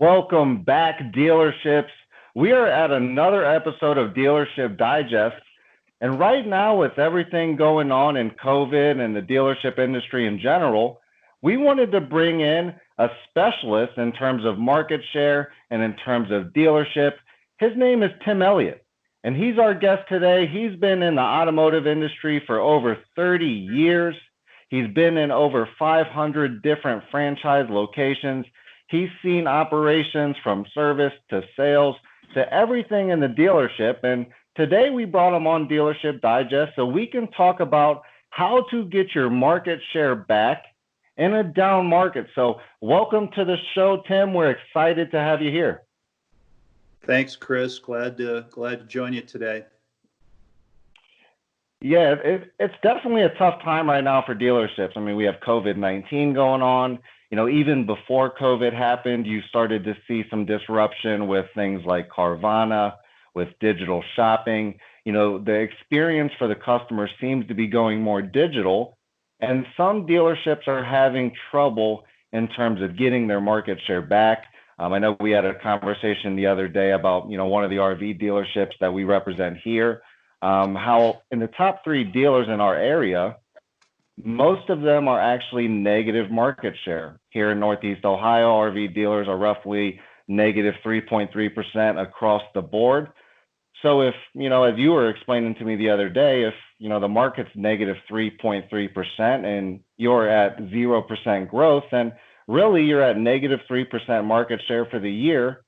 Welcome back, dealerships. We are at another episode of Dealership Digest. And right now, with everything going on in COVID and the dealership industry in general, we wanted to bring in a specialist in terms of market share and in terms of dealership. His name is Tim Elliott, and he's our guest today. He's been in the automotive industry for over 30 years. He's been in over 500 different franchise locations. He's seen operations from service to sales to everything in the dealership. And today we brought him on Dealership Digest so we can talk about how to get your market share back in a down market. So welcome to the show, Tim. We're excited to have you here. Thanks, Chris. Glad to join you today. Yeah, it's definitely a tough time right now for dealerships. I mean, we have COVID-19 going on. Even before COVID happened, you started to see some disruption with things like Carvana, with digital shopping. The experience for the customer seems to be going more digital, and some dealerships are having trouble in terms of getting their market share back. I know we had a conversation the other day about, one of the RV dealerships that we represent here, how in the top 3 dealers in our area, most of them are actually negative market share. Here in Northeast Ohio, RV dealers are roughly negative 3.3% across the board. So if, as you were explaining to me the other day, if, the market's negative 3.3% and you're at 0% growth, then really you're at negative 3% market share for the year.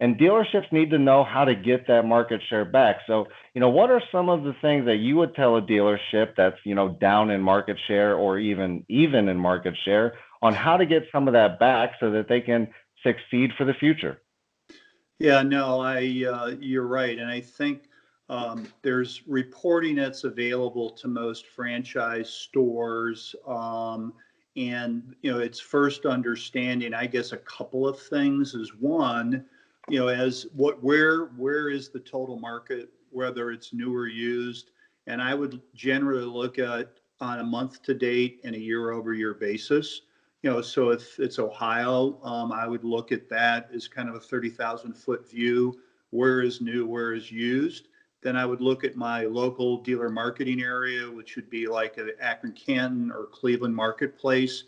And dealerships need to know how to get that market share back. So, what are some of the things that you would tell a dealership that's, down in market share or even in market share on how to get some of that back so that they can succeed for the future? Yeah, no, you're right. And I think there's reporting that's available to most franchise stores. And, it's first understanding, I guess, a couple of things is one, where is the total market, whether it's new or used. And I would generally look at on a month to date and a year over year basis. So if it's Ohio, I would look at that as kind of a 30,000 foot view. Where is new, where is used? Then I would look at my local dealer marketing area, which would be like an Akron, Canton, or Cleveland marketplace.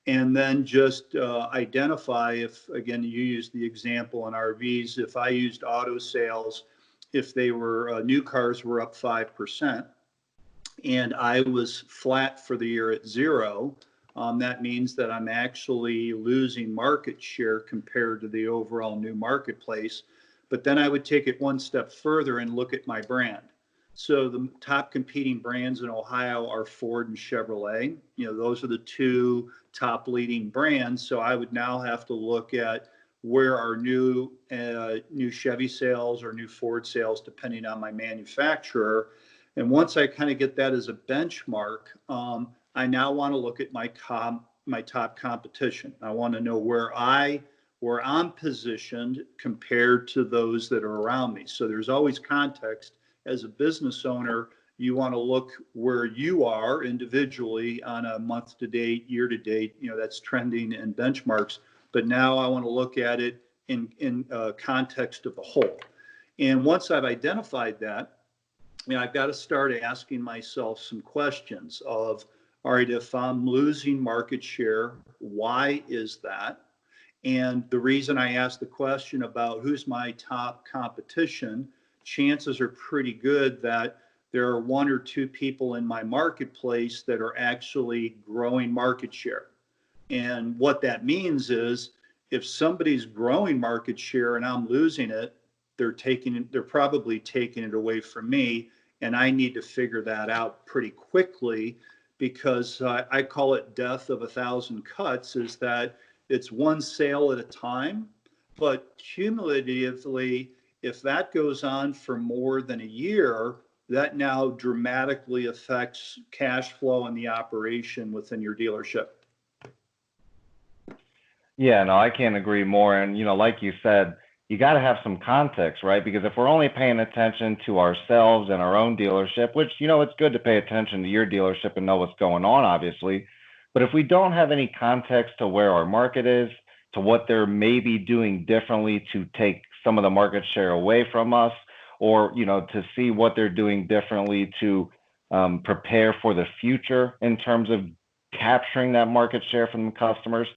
And then just identify if, again, you use the example in RVs, if I used auto sales, if they were new cars were up 5% and I was flat for the year at 0, that means that I'm actually losing market share compared to the overall new marketplace. But then I would take it one step further and look at my brand. So the top competing brands in Ohio are Ford and Chevrolet. Those are the 2 top leading brands. So I would now have to look at where are new Chevy sales or new Ford sales, depending on my manufacturer. And once I kind of get that as a benchmark, I now want to look at my top competition. I want to know where I'm positioned compared to those that are around me. So there's always context. As a business owner, you want to look where you are individually on a month to date, year to date, that's trending and benchmarks. But now I want to look at it in context of the whole. And once I've identified that, I've got to start asking myself some questions of, all right, if I'm losing market share, why is that? And the reason I asked the question about who's my top competition, chances are pretty good that there are 1 or 2 people in my marketplace that are actually growing market share. And what that means is if somebody's growing market share and I'm losing it, they're probably taking it away from me. And I need to figure that out pretty quickly because I call it death of 1,000 cuts, is that it's one sale at a time, but cumulatively, if that goes on for more than a year, that now dramatically affects cash flow and the operation within your dealership. Yeah, no, I can't agree more. And, like you said, you got to have some context, right? Because if we're only paying attention to ourselves and our own dealership, which, it's good to pay attention to your dealership and know what's going on, obviously. But if we don't have any context to where our market is, to what they're maybe doing differently to take some of the market share away from us, or to see what they're doing differently to prepare for the future in terms of capturing that market share from the customers.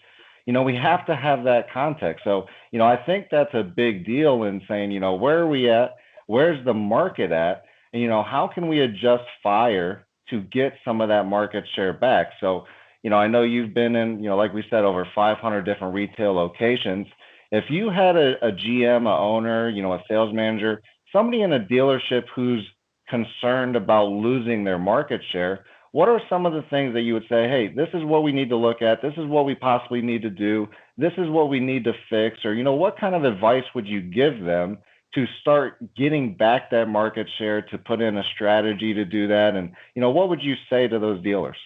We have to have that context. So, I think that's a big deal in saying, where are we at? Where's the market at? And, how can we adjust fire to get some of that market share back? So, I know you've been in, like we said, over 500 different retail locations. If you had a GM, a owner, a sales manager, somebody in a dealership who's concerned about losing their market share, what are some of the things that you would say, hey, this is what we need to look at, this is what we possibly need to do, this is what we need to fix, or what kind of advice would you give them to start getting back that market share, to put in a strategy to do that? And what would you say to those dealers?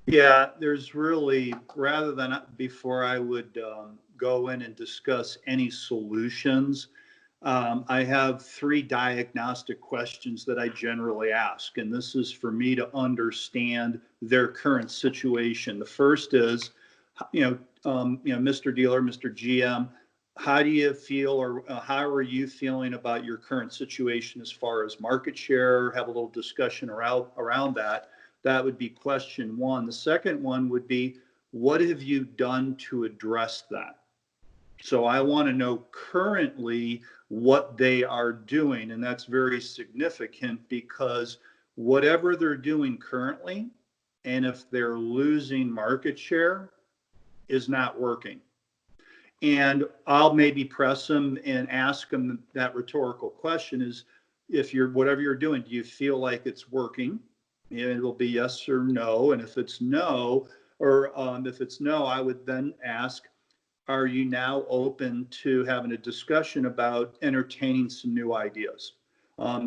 Yeah, there's really, rather than before I would go in and discuss any solutions, I have 3 diagnostic questions that I generally ask, and this is for me to understand their current situation. The first is, Mr. Dealer, Mr. GM, how do you feel, or how are you feeling about your current situation as far as market share? Have a little discussion around that. That would be question 1. The second one would be, what have you done to address that? So I want to know currently what they are doing, and that's very significant, because whatever they're doing currently, and if they're losing market share, is not working. And I'll maybe press them and ask them that rhetorical question is, if whatever you're doing, do you feel like it's working? And it'll be yes or no. And if it's no, I would then ask, are you now open to having a discussion about entertaining some new ideas?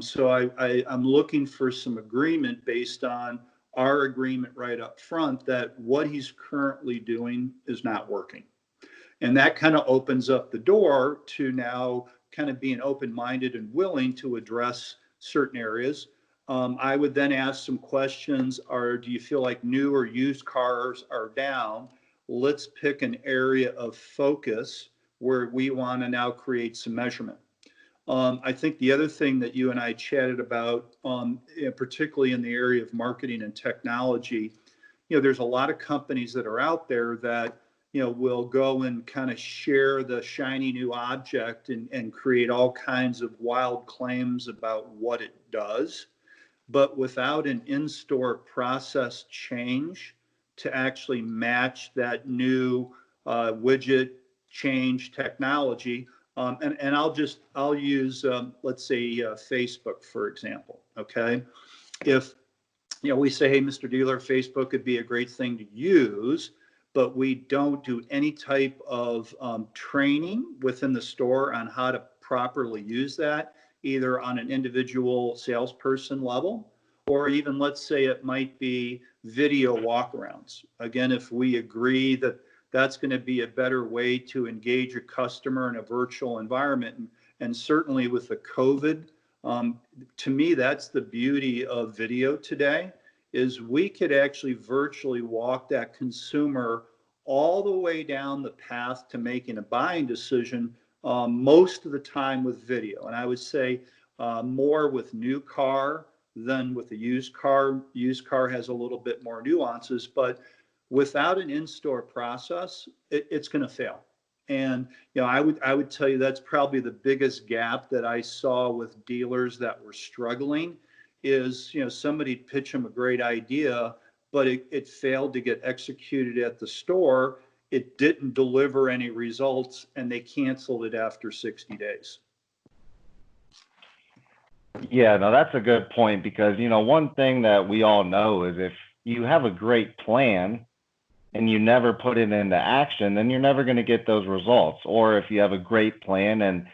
So I'm looking for some agreement based on our agreement right up front that what he's currently doing is not working. And that kind of opens up the door to now kind of being open-minded and willing to address certain areas. I would then ask some questions. Do you feel like new or used cars are down? Let's pick an area of focus where we want to now create some measurement. I think the other thing that you and I chatted about, particularly in the area of marketing and technology, there's a lot of companies that are out there that will go and kind of share the shiny new object and create all kinds of wild claims about what it does, but without an in-store process change to actually match that new widget change technology. And I'll use, let's say, Facebook, for example. Okay. If, we say, hey, Mr. Dealer, Facebook could be a great thing to use, but we don't do any type of training within the store on how to properly use that, either on an individual salesperson level, or even, let's say, it might be video walkarounds. Again, if we agree that that's going to be a better way to engage a customer in a virtual environment, and certainly with the COVID, to me, that's the beauty of video today, is we could actually virtually walk that consumer all the way down the path to making a buying decision, most of the time with video. And I would say more with new car than with the used car. Used car has a little bit more nuances, but without an in-store process, it's going to fail. And I would tell you that's probably the biggest gap that I saw with dealers that were struggling is, somebody pitch them a great idea, but it failed to get executed at the store. It didn't deliver any results, and they canceled it after 60 days. Yeah, no, that's a good point, because, one thing that we all know is if you have a great plan and you never put it into action, then you're never going to get those results. Or if you have a great plan and,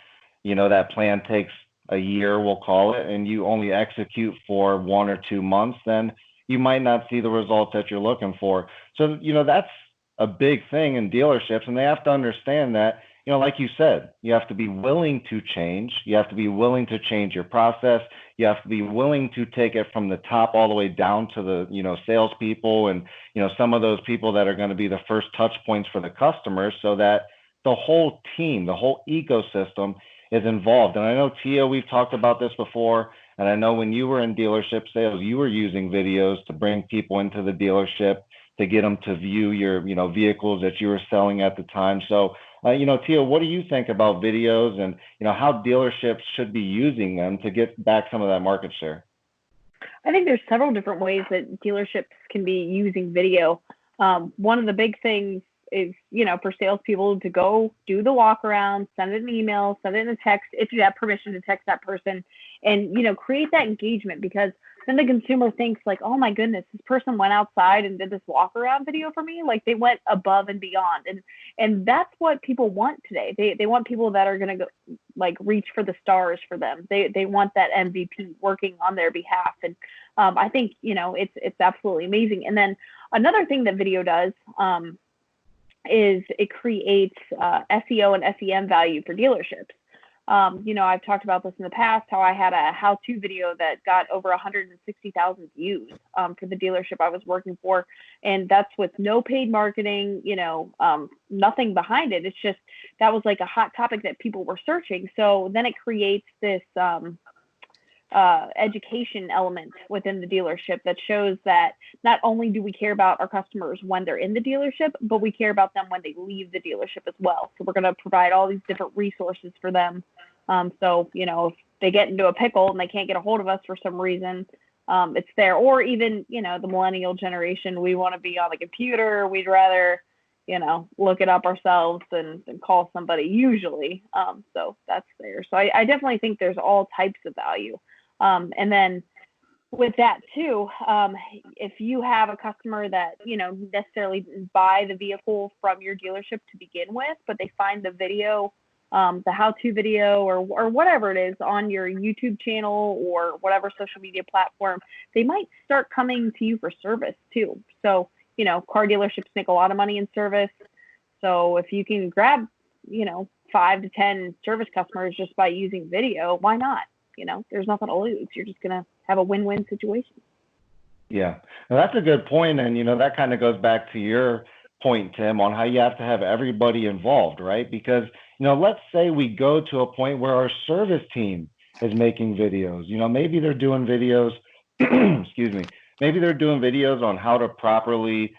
that plan takes a year, we'll call it, and you only execute for 1 or 2 months, then you might not see the results that you're looking for. So, that's a big thing in dealerships, and they have to understand that, like you said, you have to be willing to change. You have to be willing to change your process. You have to be willing to take it from the top all the way down to the, salespeople and, some of those people that are going to be the first touch points for the customers, so that the whole team, the whole ecosystem is involved. And I know, Tia, we've talked about this before. And I know when you were in dealership sales, you were using videos to bring people into the dealership to get them to view your, vehicles that you were selling at the time. So, Tia, what do you think about videos and, how dealerships should be using them to get back some of that market share? I think there's several different ways that dealerships can be using video. One of the big things is, for salespeople to go do the walk around, send it an email, send it in a text, if you have permission to text that person, and, create that engagement, because then the consumer thinks like, oh my goodness, this person went outside and did this walk around video for me. Like they went above and beyond. And that's what people want today. They want people that are going to go like reach for the stars for them. They want that MVP working on their behalf. And I think, it's absolutely amazing. And then another thing that video does, is it creates SEO and SEM value for dealerships. I've talked about this in the past, how I had a how-to video that got over 160,000 views for the dealership I was working for. And that's with no paid marketing, nothing behind it. It's just, that was like a hot topic that people were searching. So then it creates this education element within the dealership that shows that not only do we care about our customers when they're in the dealership, but we care about them when they leave the dealership as well. So we're going to provide all these different resources for them. So, if they get into a pickle and they can't get a hold of us for some reason, it's there. Or even, the millennial generation, we want to be on the computer. We'd rather, look it up ourselves and call somebody usually. So that's there. So I definitely think there's all types of value. And then with that too, if you have a customer that, necessarily didn't buy the vehicle from your dealership to begin with, but they find the video, the how-to video or whatever it is on your YouTube channel or whatever social media platform, they might start coming to you for service too. So, car dealerships make a lot of money in service. So if you can grab, 5 to 10 service customers just by using video, why not? There's nothing to lose. You're just going to have a win-win situation. Yeah, now, that's a good point. And, that kind of goes back to your point, Tim, on how you have to have everybody involved, right? Because, let's say we go to a point where our service team is making videos. Maybe they're doing videos, excuse me, maybe they're doing videos on how to properly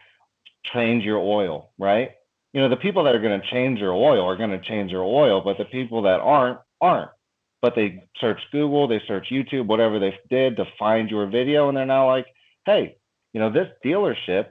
change your oil, right? The people that are going to change their oil are going to change their oil, but the people that aren't. But they search Google, they search YouTube, whatever they did to find your video, and they're now like, hey, this dealership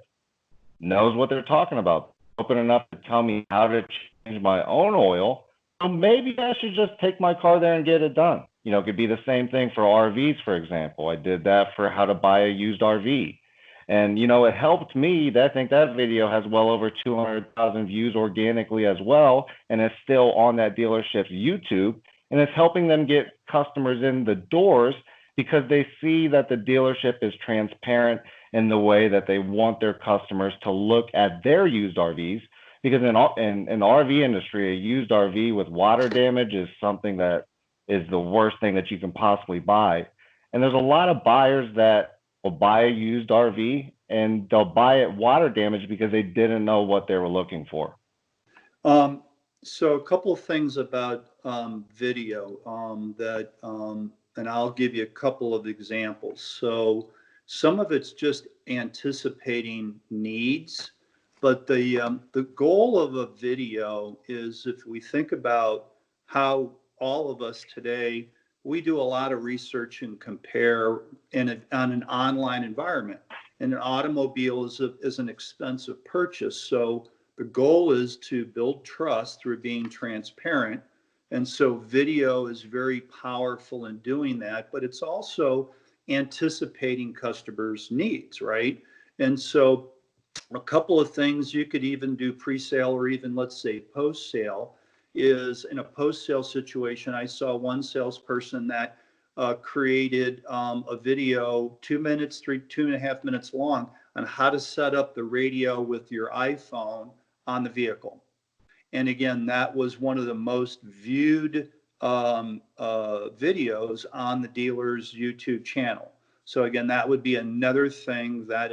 knows what they're talking about. Open enough to tell me how to change my own oil. So maybe I should just take my car there and get it done. It could be the same thing for RVs, for example. I did that for how to buy a used RV. And, it helped me. I think that video has well over 200,000 views organically as well. And it's still on that dealership's YouTube. And it's helping them get customers in the doors because they see that the dealership is transparent in the way that they want their customers to look at their used RVs. Because in the RV industry, a used RV with water damage is something that is the worst thing that you can possibly buy. And there's a lot of buyers that will buy a used RV and they'll buy it water damage because they didn't know what they were looking for. So a couple of things about video and I'll give you a couple of examples. So some of it's just anticipating needs, but the goal of a video is, if we think about how all of us today, we do a lot of research and compare on an online environment. And an automobile is an expensive purchase. So the goal is to build trust through being transparent. And so video is very powerful in doing that, but it's also anticipating customers' needs, right? And so a couple of things you could even do pre-sale or even, let's say, post-sale is, in a post-sale situation, I saw one salesperson that created a video 2.5 minutes long on how to set up the radio with your iPhone on the vehicle. And again, that was one of the most viewed videos on the dealer's YouTube channel. So again, that would be another thing that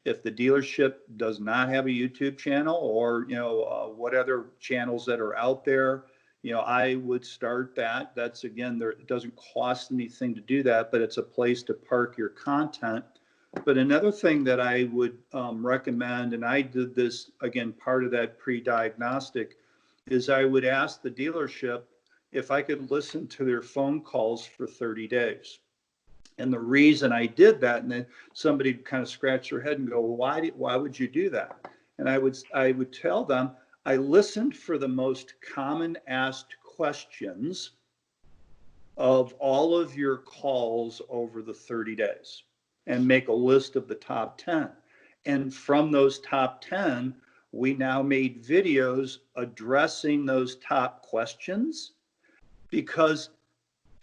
If the dealership does not have a YouTube channel, or what other channels that are out there, I would start that. That's, again, there, it doesn't cost anything to do that, but it's a place to park your content. But another thing that I would recommend, and I did this, again, part of that pre-diagnostic, is I would ask the dealership if I could listen to their phone calls for 30 days. And the reason I did that, and then somebody kind of scratched their head and go, well, why would you do that? And I would tell them, I listened for the most common asked questions of all of your calls over the 30 days, and make a list of the top 10. And from those top 10, we now made videos addressing those top questions, because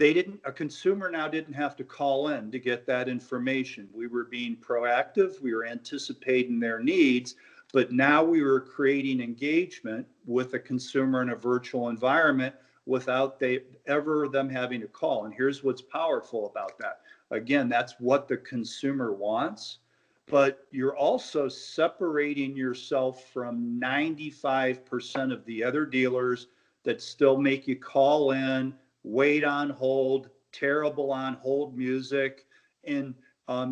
a consumer now didn't have to call in to get that information. We were being proactive, we were anticipating their needs, but now we were creating engagement with a consumer in a virtual environment without them having to call. And here's what's powerful about that. Again, that's what the consumer wants, but you're also separating yourself from 95% of the other dealers that still make you call in, wait on hold, terrible on hold music. And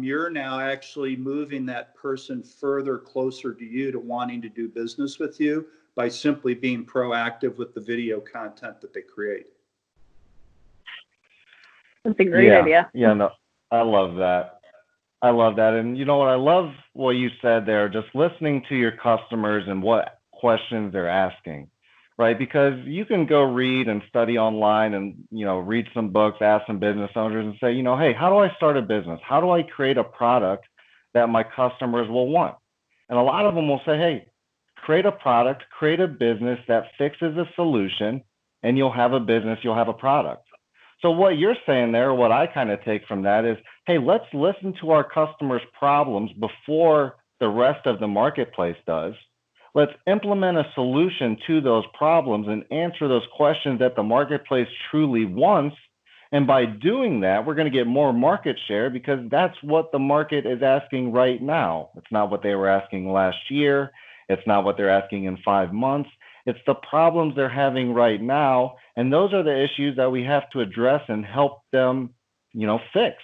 you're now actually moving that person further closer to you, to wanting to do business with you, by simply being proactive with the video content that they create. That's a great idea. Yeah, no, I love that. I love that. And you know what? I love what you said there, just listening to your customers and what questions they're asking, right? Because you can go read and study online and, read some books, ask some business owners and say, hey, how do I start a business? How do I create a product that my customers will want? And a lot of them will say, hey, create a product, create a business that fixes a solution, and you'll have a business, you'll have a product. So what you're saying there, what I kind of take from that is, hey, let's listen to our customers' problems before the rest of the marketplace does. Let's implement a solution to those problems and answer those questions that the marketplace truly wants. And by doing that, we're going to get more market share, because that's what the market is asking right now. It's not what they were asking last year. It's not what they're asking in 5 months. It's the problems they're having right now. And those are the issues that we have to address and help them, fix.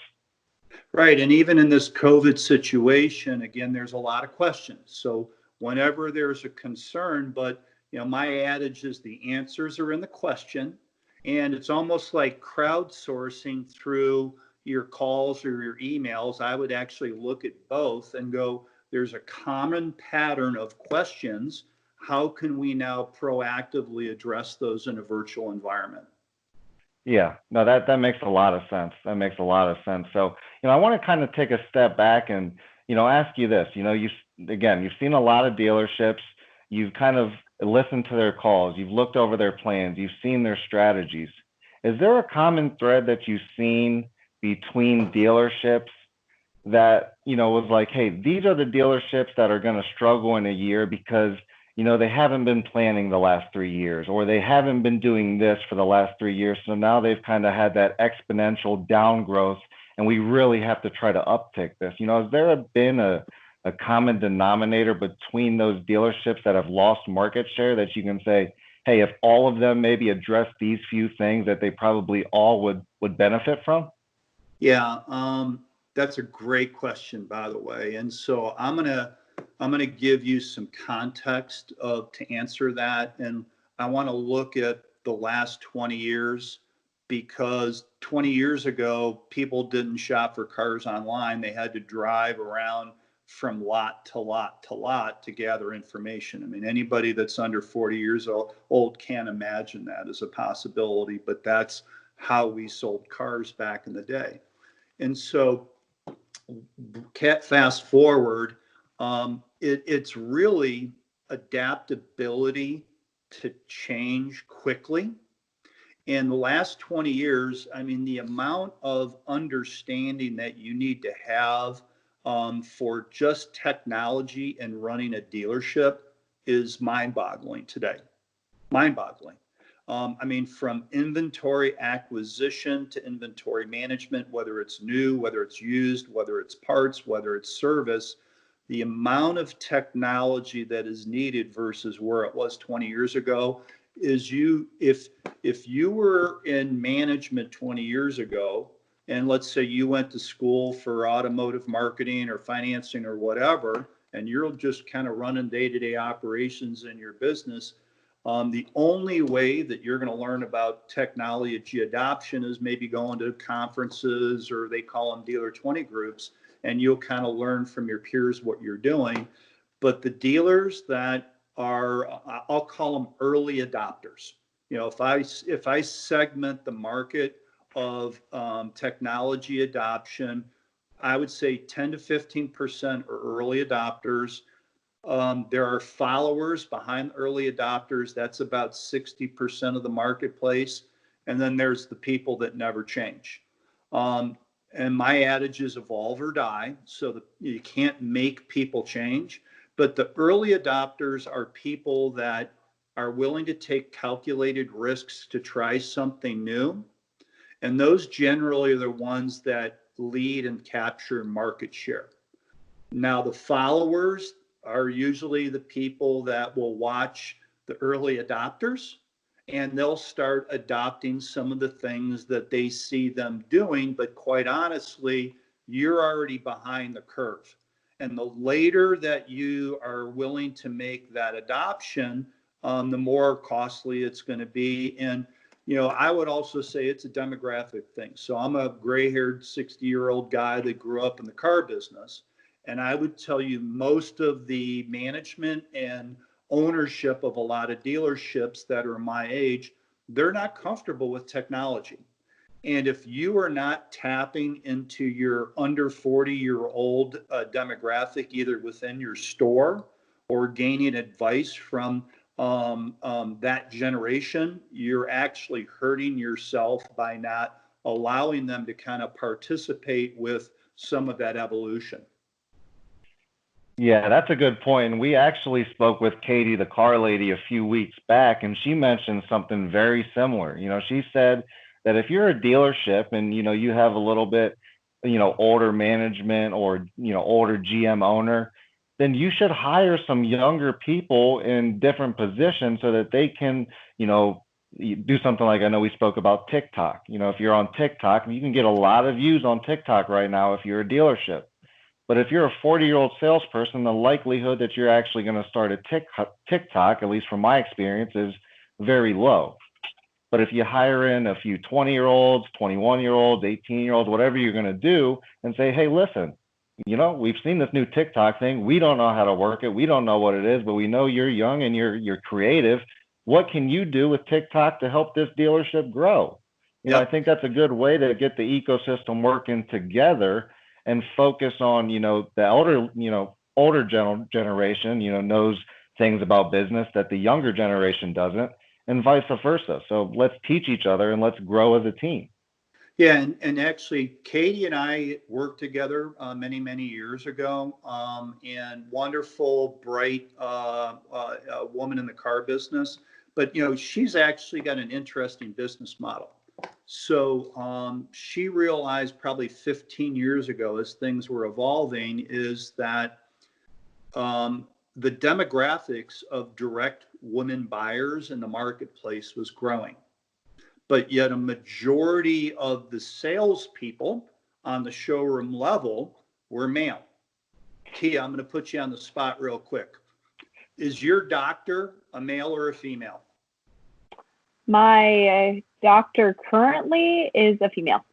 Right. And even in this COVID situation, again, there's a lot of questions. So whenever there's a concern, but my adage is the answers are in the question. And it's almost like crowdsourcing through your calls or your emails. I would actually look at both and go, there's a common pattern of questions. How can we now proactively address those in a virtual environment? Yeah, no, that makes a lot of sense. That makes a lot of sense. So, I want to kind of take a step back and, ask you this. You've seen a lot of dealerships. You've kind of listened to their calls. You've looked over their plans. You've seen their strategies. Is there a common thread that you've seen between dealerships that, was like, hey, these are the dealerships that are going to struggle in a year because they haven't been planning the last 3 years, or they haven't been doing this for the last 3 years. So now they've kind of had that exponential down growth, and we really have to try to uptick this. Has there been a common denominator between those dealerships that have lost market share that you can say, hey, if all of them maybe address these few things, that they probably all would benefit from? Yeah, that's a great question, by the way. And so I'm gonna give you some context to answer that. And I want to look at the last 20 years, because 20 years ago, people didn't shop for cars online. They had to drive around from lot to lot to lot to gather information. I mean, anybody that's under 40 years old can't imagine that as a possibility, but that's how we sold cars back in the day. And so fast forward, it's really adaptability to change quickly. In the last 20 years, I mean, the amount of understanding that you need to have for just technology and running a dealership is mind-boggling today. Mind-boggling. I mean, from inventory acquisition to inventory management, whether it's new, whether it's used, whether it's parts, whether it's service, the amount of technology that is needed versus where it was 20 years ago is if you were in management 20 years ago, and let's say you went to school for automotive marketing or financing or whatever, and you're just kind of running day-to-day operations in your business, the only way that you're going to learn about technology adoption is maybe going to conferences, or they call them dealer 20 groups, and you'll kind of learn from your peers what you're doing. But the dealers that are, I'll call them early adopters. You know, if I segment the market of technology adoption, I would say 10 to 15% are early adopters. There are followers behind early adopters. That's about 60% of the marketplace. And then there's the people that never change. And my adage is evolve or die. So you can't make people change. But the early adopters are people that are willing to take calculated risks to try something new. And those generally are the ones that lead and capture market share. Now, the followers are usually the people that will watch the early adopters, and they'll start adopting some of the things that they see them doing. But quite honestly, you're already behind the curve. And the later that you are willing to make that adoption, the more costly it's going to be. And, you know, I would also say it's a demographic thing. So I'm a gray-haired 60-year-old guy that grew up in the car business. And I would tell you most of the management and ownership of a lot of dealerships that are my age, they're not comfortable with technology. And if you are not tapping into your under 40-year-old demographic, either within your store or gaining advice from that generation, you're actually hurting yourself by not allowing them to kind of participate with some of that evolution. Yeah, that's a good point. And we actually spoke with Katie, the car lady, a few weeks back, and she mentioned something very similar. You know, she said that if you're a dealership and, you know, you have a little bit, you know, older management or, you know, older GM owner, then you should hire some younger people in different positions so that they can, you know, do something like, I know we spoke about TikTok. You know, if you're on TikTok, you can get a lot of views on TikTok right now if you're a dealership. But if you're a 40-year-old salesperson, the likelihood that you're actually going to start a TikTok, at least from my experience, is very low. But if you hire in a few 20-year-olds, 21-year-olds, 18-year-olds, whatever you're going to do, and say, hey, listen, you know, we've seen this new TikTok thing. We don't know how to work it. We don't know what it is, but we know you're young and you're creative. What can you do with TikTok to help this dealership grow? You know, I think that's a good way to get the ecosystem working together and focus on, you know, the older generation, you know, knows things about business that the younger generation doesn't, and vice versa. So let's teach each other and let's grow as a team. Yeah, and actually, Katie and I worked together many, many years ago, and wonderful, bright woman in the car business. But, you know, she's actually got an interesting business model. So she realized probably 15 years ago, as things were evolving, is that the demographics of direct women buyers in the marketplace was growing. But yet a majority of the salespeople on the showroom level were male. Tia, I'm going to put you on the spot real quick. Is your doctor a male or a female? My doctor currently is a female.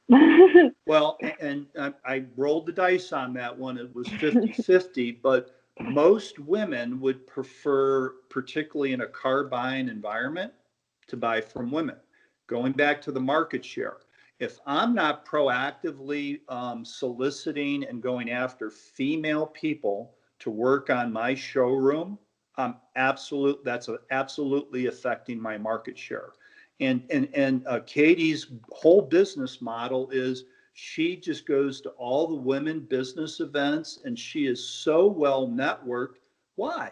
Well, and I rolled the dice on that one. It was 50-50, but most women would prefer, particularly in a car buying environment, to buy from women. Going back to the market share, if I'm not proactively soliciting and going after female people to work on my showroom, that's absolutely affecting my market share. And Katie's whole business model is she just goes to all the women business events, and she is so well networked. Why?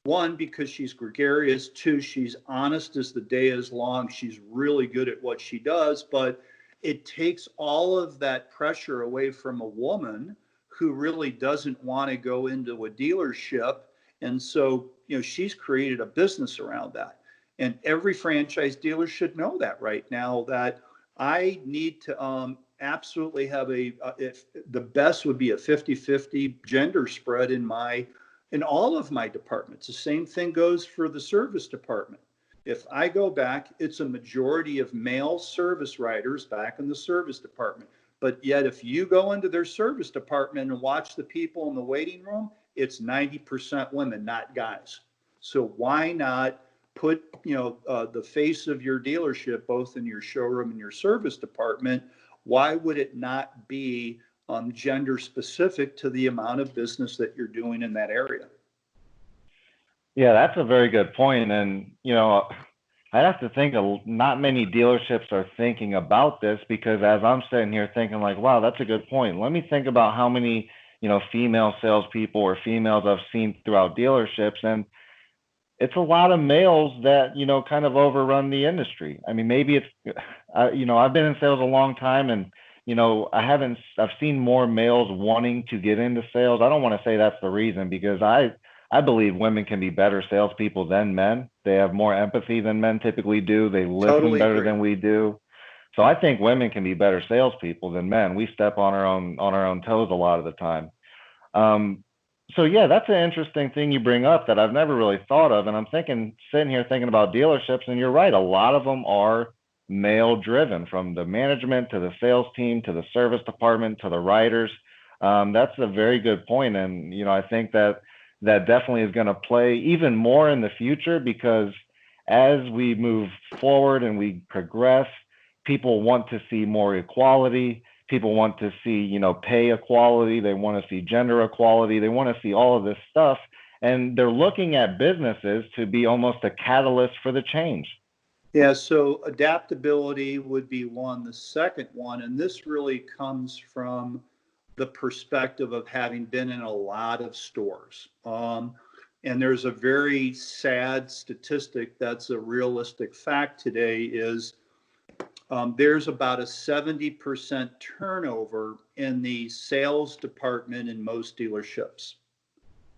One, because she's gregarious. Two, she's honest as the day is long. She's really good at what she does, but it takes all of that pressure away from a woman who really doesn't want to go into a dealership. And so, she's created a business around that. And every franchise dealer should know that right now, that I need to absolutely have if the best would be a 50-50 gender spread in all of my departments. The same thing goes for the service department. If I go back, it's a majority of male service writers back in the service department. But yet, if you go into their service department and watch the people in the waiting room, it's 90% women, not guys. So why not put, the face of your dealership, both in your showroom and your service department? Why would it not be gender specific to the amount of business that you're doing in that area? Yeah, that's a very good point. And, I have to think not many dealerships are thinking about this, because as I'm sitting here thinking like, wow, that's a good point. Let me think about how many, female salespeople or females I've seen throughout dealerships. And it's a lot of males that, kind of overrun the industry. I mean, maybe I've been in sales a long time, and, I've seen more males wanting to get into sales. I don't want to say that's the reason, because I believe women can be better salespeople than men. They have more empathy than men typically do. They listen Totally better agree. than we do. So I think women can be better salespeople than men. We step on our own toes a lot of the time. So yeah, that's an interesting thing you bring up that I've never really thought of. And I'm sitting here thinking about dealerships, and you're right. A lot of them are male driven, from the management to the sales team to the service department to the writers. That's a very good point. And, I think that definitely is going to play even more in the future, because as we move forward and we progress, people want to see more equality. People want to see, pay equality. They want to see gender equality. They want to see all of this stuff. And they're looking at businesses to be almost a catalyst for the change. Yeah, so adaptability would be one. The second one, and this really comes from the perspective of having been in a lot of stores. And there's a very sad statistic that's a realistic fact today, is there's about a 70% turnover in the sales department in most dealerships.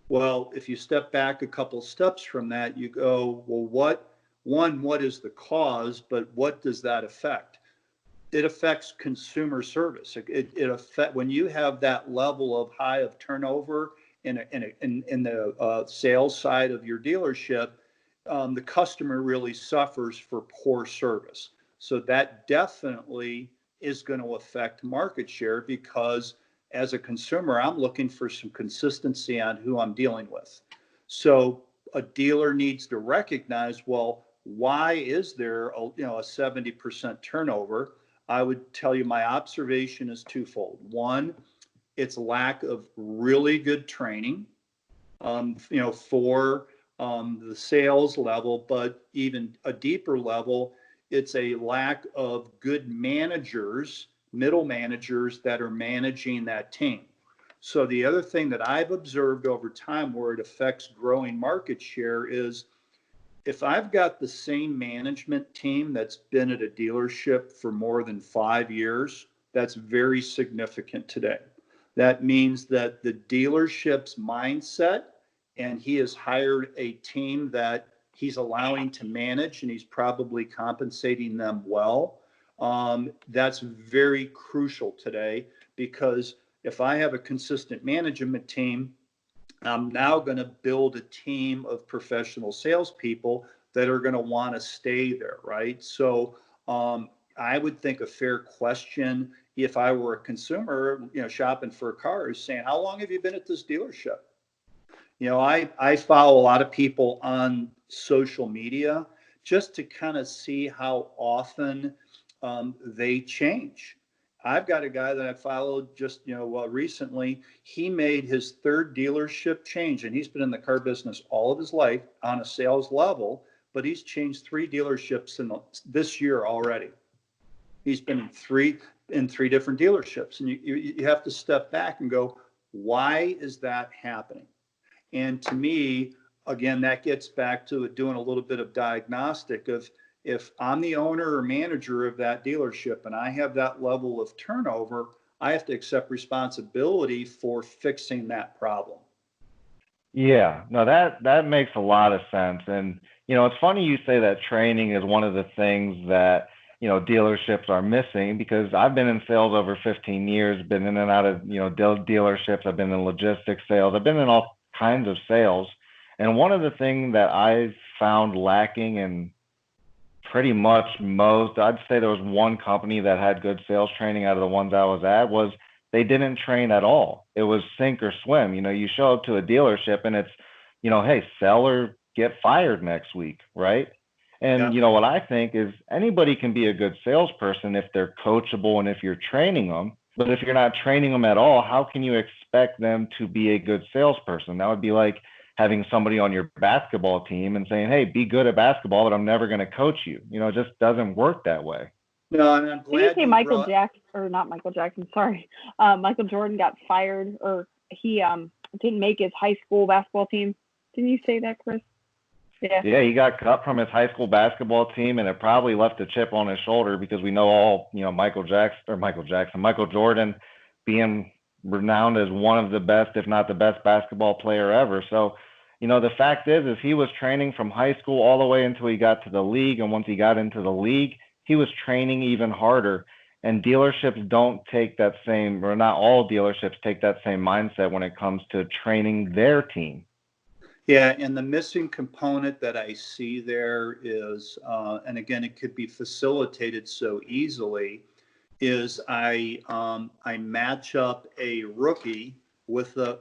Well, if you step back a couple steps from that, you go, well, what is the cause, but what does that affect? It affects consumer service. When you have that level of high of turnover in the sales side of your dealership, the customer really suffers for poor service. So that definitely is going to affect market share, because as a consumer, I'm looking for some consistency on who I'm dealing with. So a dealer needs to recognize, well, why is there a 70% turnover? I would tell you my observation is twofold. One, it's lack of really good training, for the sales level, but even a deeper level, it's a lack of good managers, middle managers that are managing that team. So the other thing that I've observed over time where it affects growing market share is, if I've got the same management team that's been at a dealership for more than 5 years, that's very significant today. That means that the dealership's mindset, and he has hired a team that he's allowing to manage, and he's probably compensating them well. That's very crucial today, because if I have a consistent management team, I'm now going to build a team of professional salespeople that are going to want to stay there, right? So I would think a fair question, if I were a consumer, shopping for a car, is saying, how long have you been at this dealership? I follow a lot of people on social media just to kind of see how often they change. I've got a guy that I followed just, recently. He made his third dealership change, and he's been in the car business all of his life on a sales level, but he's changed 3 dealerships this year already. He's been in three different dealerships, and you have to step back and go, why is that happening? And to me, again, that gets back to doing a little bit of diagnostic of, if I'm the owner or manager of that dealership and I have that level of turnover, I have to accept responsibility for fixing that problem. Yeah, no, that makes a lot of sense. And it's funny you say that training is one of the things that, dealerships are missing, because I've been in sales over 15 years, been in and out of, dealerships. I've been in logistics sales. I've been in all kinds of sales. And one of the things that I've found lacking in pretty much most, I'd say there was one company that had good sales training out of the ones I was at, was they didn't train at all. It was sink or swim. You show up to a dealership and it's, hey, sell or get fired next week, right? And Yeah. what I think is anybody can be a good salesperson if they're coachable and if you're training them. But if you're not training them at all, how can you expect them to be a good salesperson? That would be like having somebody on your basketball team and saying, hey, be good at basketball, but I'm never going to coach you. It just doesn't work that way. No, and I'm Did you glad say you Michael brought. Jackson, or not Michael Jackson? Sorry, Michael Jordan got fired, or he didn't make his high school basketball team. Didn't you say that, Chris? Yeah. Yeah, he got cut from his high school basketball team, and it probably left a chip on his shoulder, because we know all, Michael Jordan being renowned as one of the best, if not the best basketball player ever. So, the fact is he was training from high school all the way until he got to the league. And once he got into the league, he was training even harder. And dealerships don't take that same, or not all dealerships take that same mindset when it comes to training their team. Yeah, and the missing component that I see there is, and again, it could be facilitated so easily, is I match up a rookie with a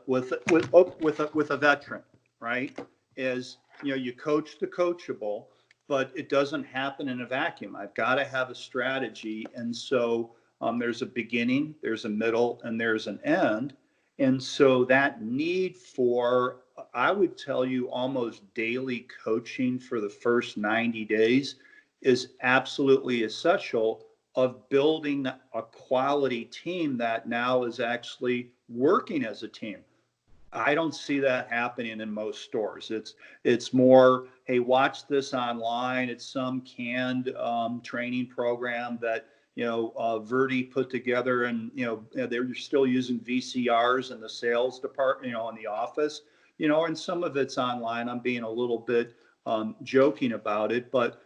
veteran, right? As you coach the coachable, but it doesn't happen in a vacuum. I've got to have a strategy, and so there's a beginning, there's a middle, and there's an end. And so that need for, I would tell you, almost daily coaching for the first 90 days is absolutely essential of building a quality team that now is actually working as a team. I don't see that happening in most stores. It's more, hey, watch this online. It's some canned training program that Verdi put together, and they're still using VCRs in the sales department, in the office, and some of it's online. I'm being a little bit joking about it, but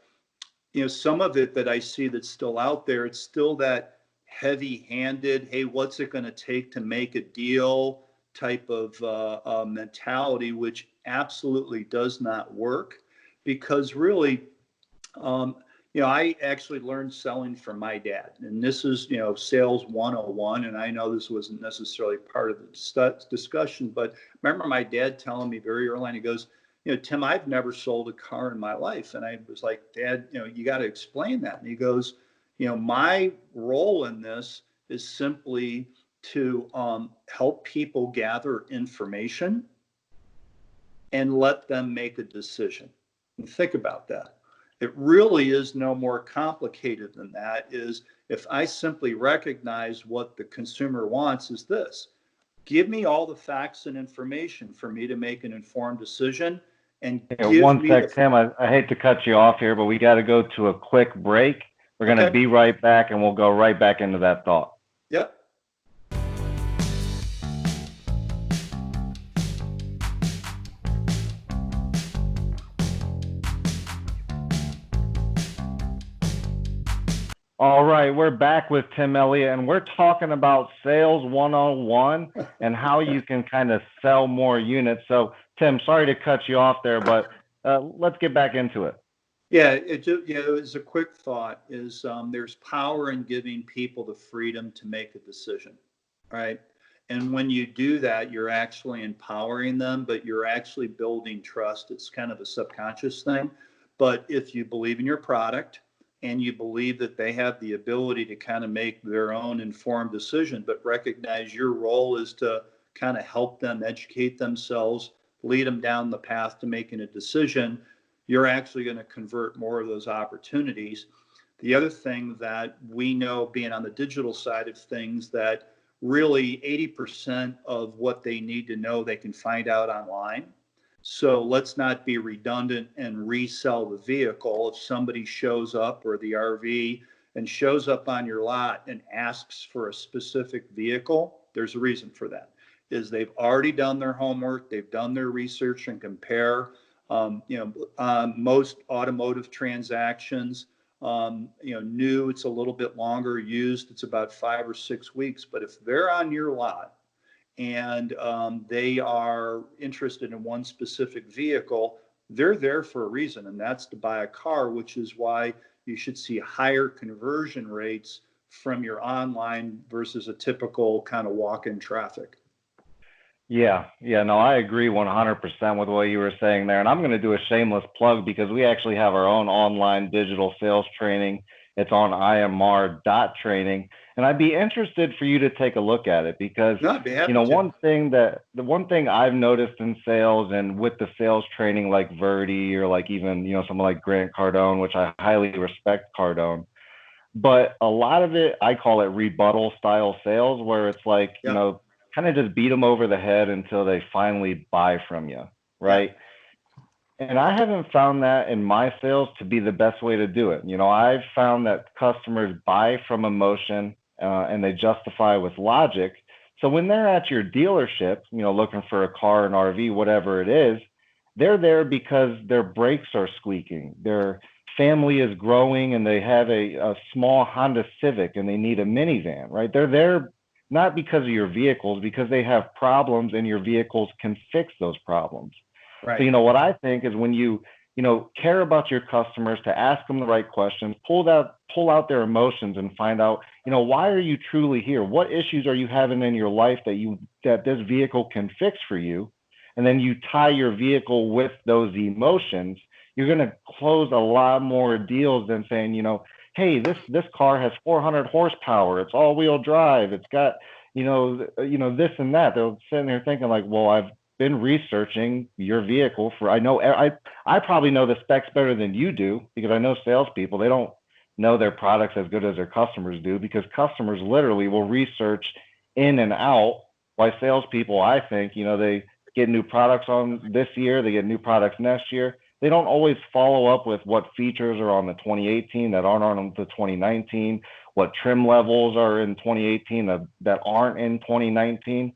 some of it that I see that's still out there, it's still that heavy-handed, hey, what's it going to take to make a deal type of mentality, which absolutely does not work, because really, I actually learned selling from my dad, and this is, sales 101. And I know this wasn't necessarily part of the discussion, but I remember my dad telling me very early on, he goes, Tim, I've never sold a car in my life. And I was like, Dad, you got to explain that. And he goes, my role in this is simply to help people gather information and let them make a decision. And think about that. It really is no more complicated than that. Is if I simply recognize what the consumer wants is this: give me all the facts and information for me to make an informed decision, and give One me sec, Tim, I hate to cut you off here, but we got to go to a quick break. We're going to be right back, and we'll go right back into that thought. Yep. All right, we're back with Tim Elliott, and we're talking about sales 101 and how you can kind of sell more units. So, Tim, sorry to cut you off there, but let's get back into it. Yeah, it was a quick thought. Is there's power in giving people the freedom to make a decision, right? And when you do that, you're actually empowering them, but you're actually building trust. It's kind of a subconscious thing. But if you believe in your product and you believe that they have the ability to kind of make their own informed decision, but recognize your role is to kind of help them educate themselves, lead them down the path to making a decision, you're actually going to convert more of those opportunities. The other thing that we know, being on the digital side of things, that really 80% of what they need to know, they can find out online. So let's not be redundant and resell the vehicle. If somebody shows up, or the RV, and shows up on your lot and asks for a specific vehicle, there's a reason for that. Is they've already done their homework, they've done their research and compare. Most automotive transactions, new, it's a little bit longer. Used, it's about 5 or 6 weeks. But if they're on your lot and they are interested in one specific vehicle, they're there for a reason, and that's to buy a car, which is why you should see higher conversion rates from your online versus a typical kind of walk-in traffic. Yeah, no, I agree 100% with what you were saying there. And I'm going to do a shameless plug because we actually have our own online digital sales training. It's on imr.training. And I'd be interested for you to take a look at it because, No, I'd be happy you know, to. the one thing I've noticed in sales and with the sales training like Verdi or like even, you know, someone like Grant Cardone, which I highly respect Cardone, but a lot of it, I call it rebuttal style sales, where it's like, you Yeah, know, kind of just beat them over the head until they finally buy from you, yeah, right? And I haven't found that in my sales to be the best way to do it. You know, I've found that customers buy from emotion and they justify with logic. So when they're at your dealership, you know, looking for a car, an RV, whatever it is, they're there because their brakes are squeaking. Their family is growing and they have a small Honda Civic and they need a minivan, right? They're there not because of your vehicles, because they have problems and your vehicles can fix those problems. So, right, you know, what I think is when you know, care about your customers, to ask them the right questions, pull out their emotions and find out, you know, why are you truly here? What issues are you having in your life that this vehicle can fix for you? And then you tie your vehicle with those emotions, you're going to close a lot more deals than saying, you know, hey, this car has 400 horsepower, it's all-wheel drive, it's got, this and that. They're sitting there thinking like, well, I've been researching your vehicle for, I probably know the specs better than you do because I know salespeople, they don't know their products as good as their customers do because customers literally will research in and out. Why salespeople, I think, you know, they get new products on this year, they get new products next year. They don't always follow up with what features are on the 2018 that aren't on the 2019, what trim levels are in 2018 that aren't in 2019.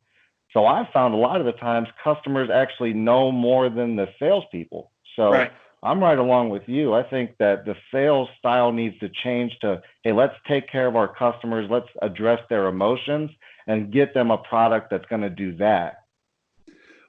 So I found a lot of the times customers actually know more than the salespeople. So right. I'm right along with you. I think that the sales style needs to change to, hey, let's take care of our customers, let's address their emotions and get them a product that's going to do that.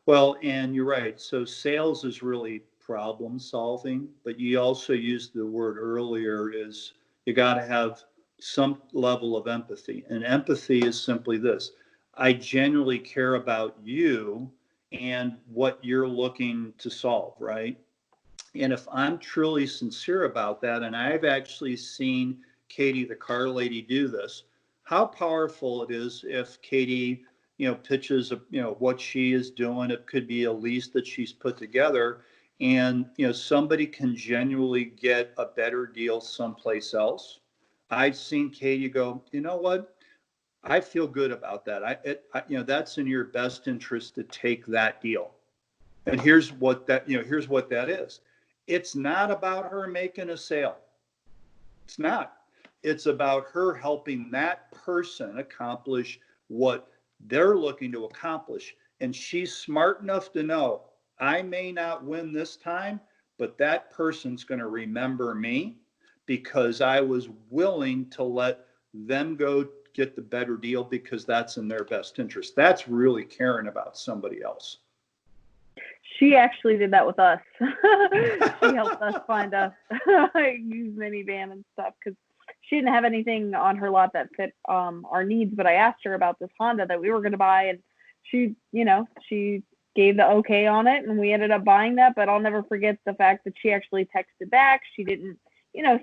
Well, and you're right. So sales is really problem solving, but you also used the word earlier is you got to have some level of empathy. And empathy is simply this: I genuinely care about you and what you're looking to solve, right? And if I'm truly sincere about that, and I've actually seen Katie, the car lady, do this, how powerful it is if Katie, pitches, what she is doing. It could be a lease that she's put together, and somebody can genuinely get a better deal someplace else. I've seen Katie go, you know what? I feel good about that. That's in your best interest to take that deal. And here's what that is. It's not about her making a sale. It's not. It's about her helping that person accomplish what they're looking to accomplish. And she's smart enough to know I may not win this time, but that person's going to remember me because I was willing to let them go get the better deal because that's in their best interest. That's really caring about somebody else. She actually did that with us. She helped us find a used minivan and stuff because she didn't have anything on her lot that fit our needs. But I asked her about this Honda that we were going to buy, and she gave the okay on it, and we ended up buying that. But I'll never forget the fact that she actually texted back. She didn't,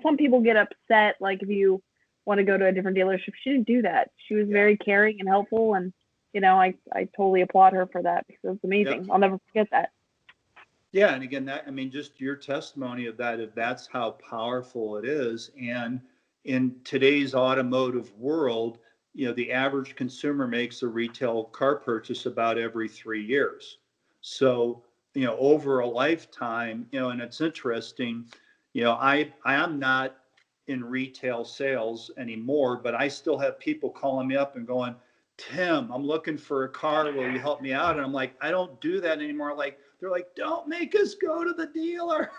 some people get upset like if you want to go to a different dealership. She didn't do that. She was very caring and helpful, and I totally applaud her for that because it was amazing. Yep. I'll never forget that. Yeah, and again, just your testimony of that, if that's how powerful it is. And in today's automotive world, the average consumer makes a retail car purchase about every 3 years. So, over a lifetime, and it's interesting, I am not in retail sales anymore, but I still have people calling me up and going, Tim, I'm looking for a car. Will you help me out? And I'm like, I don't do that anymore. Like, they're like, don't make us go to the dealer.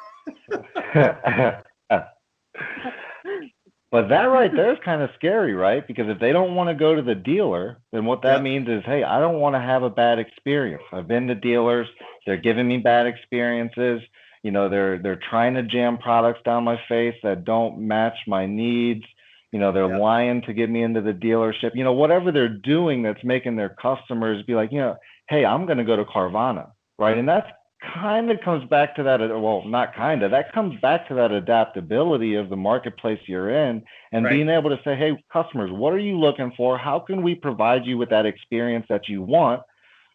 But that right there is kind of scary, right? Because if they don't want to go to the dealer, then what that Yep. means is, hey, I don't want to have a bad experience. I've been to dealers, they're giving me bad experiences. They're trying to jam products down my face that don't match my needs. They're Yep. lying to get me into the dealership. Whatever they're doing that's making their customers be like, hey, I'm going to go to Carvana, right? And that's kind of comes back to that. Well, not kind of. That comes back to that adaptability of the marketplace you're in, and Right. being able to say, hey, customers, what are you looking for? How can we provide you with that experience that you want,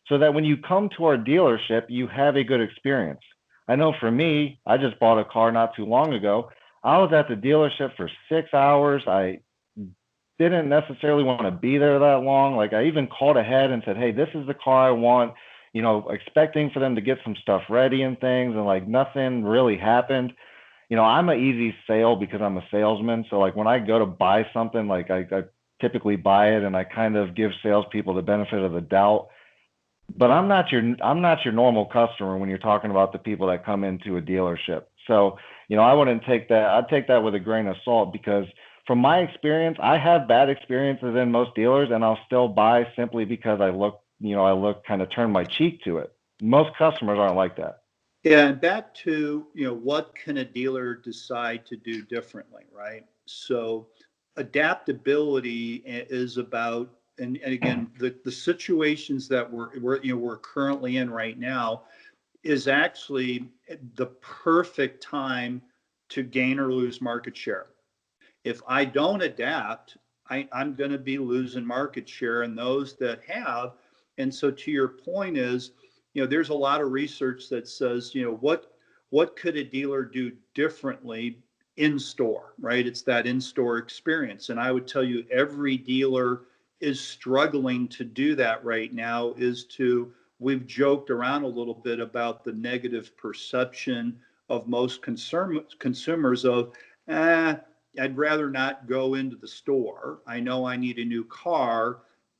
so that when you come to our dealership, you have a good experience? I know for me, I just bought a car not too long ago. I was at the dealership for 6 hours. I didn't necessarily want to be there that long. Like, I even called ahead and said, hey, this is the car I want, expecting for them to get some stuff ready and things. And like nothing really happened. I'm an easy sale because I'm a salesman. So like when I go to buy something, like I typically buy it and I kind of give salespeople the benefit of the doubt. But I'm not your normal customer when you're talking about the people that come into a dealership. So, I wouldn't take that. I'd take that with a grain of salt, because from my experience, I have bad experiences in most dealers, and I'll still buy simply because I look kind of turn my cheek to it. Most customers aren't like that. Yeah, and back to, what can a dealer decide to do differently, right? So adaptability is about, and again, the situations that we're currently in right now is actually the perfect time to gain or lose market share. If I don't adapt, I'm going to be losing market share, and those that have. And so, to your point is, there's a lot of research that says, what could a dealer do differently in store, right? It's that in store experience. And I would tell you, every dealer is struggling to do that right now. We've joked around a little bit about the negative perception of most consumers of, eh, I'd rather not go into the store. I know I need a new car.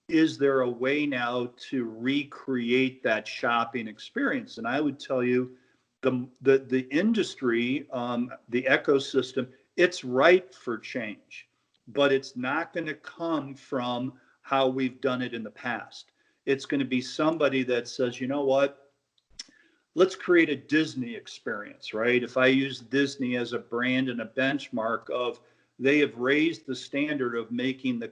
Is there a way now to recreate that shopping experience? And I would tell you, the industry, the ecosystem, it's ripe for change, but it's not going to come from how we've done it in the past. It's going to be somebody that says, you know what, let's create a Disney experience, right? If I use Disney as a brand and a benchmark of, they have raised the standard of making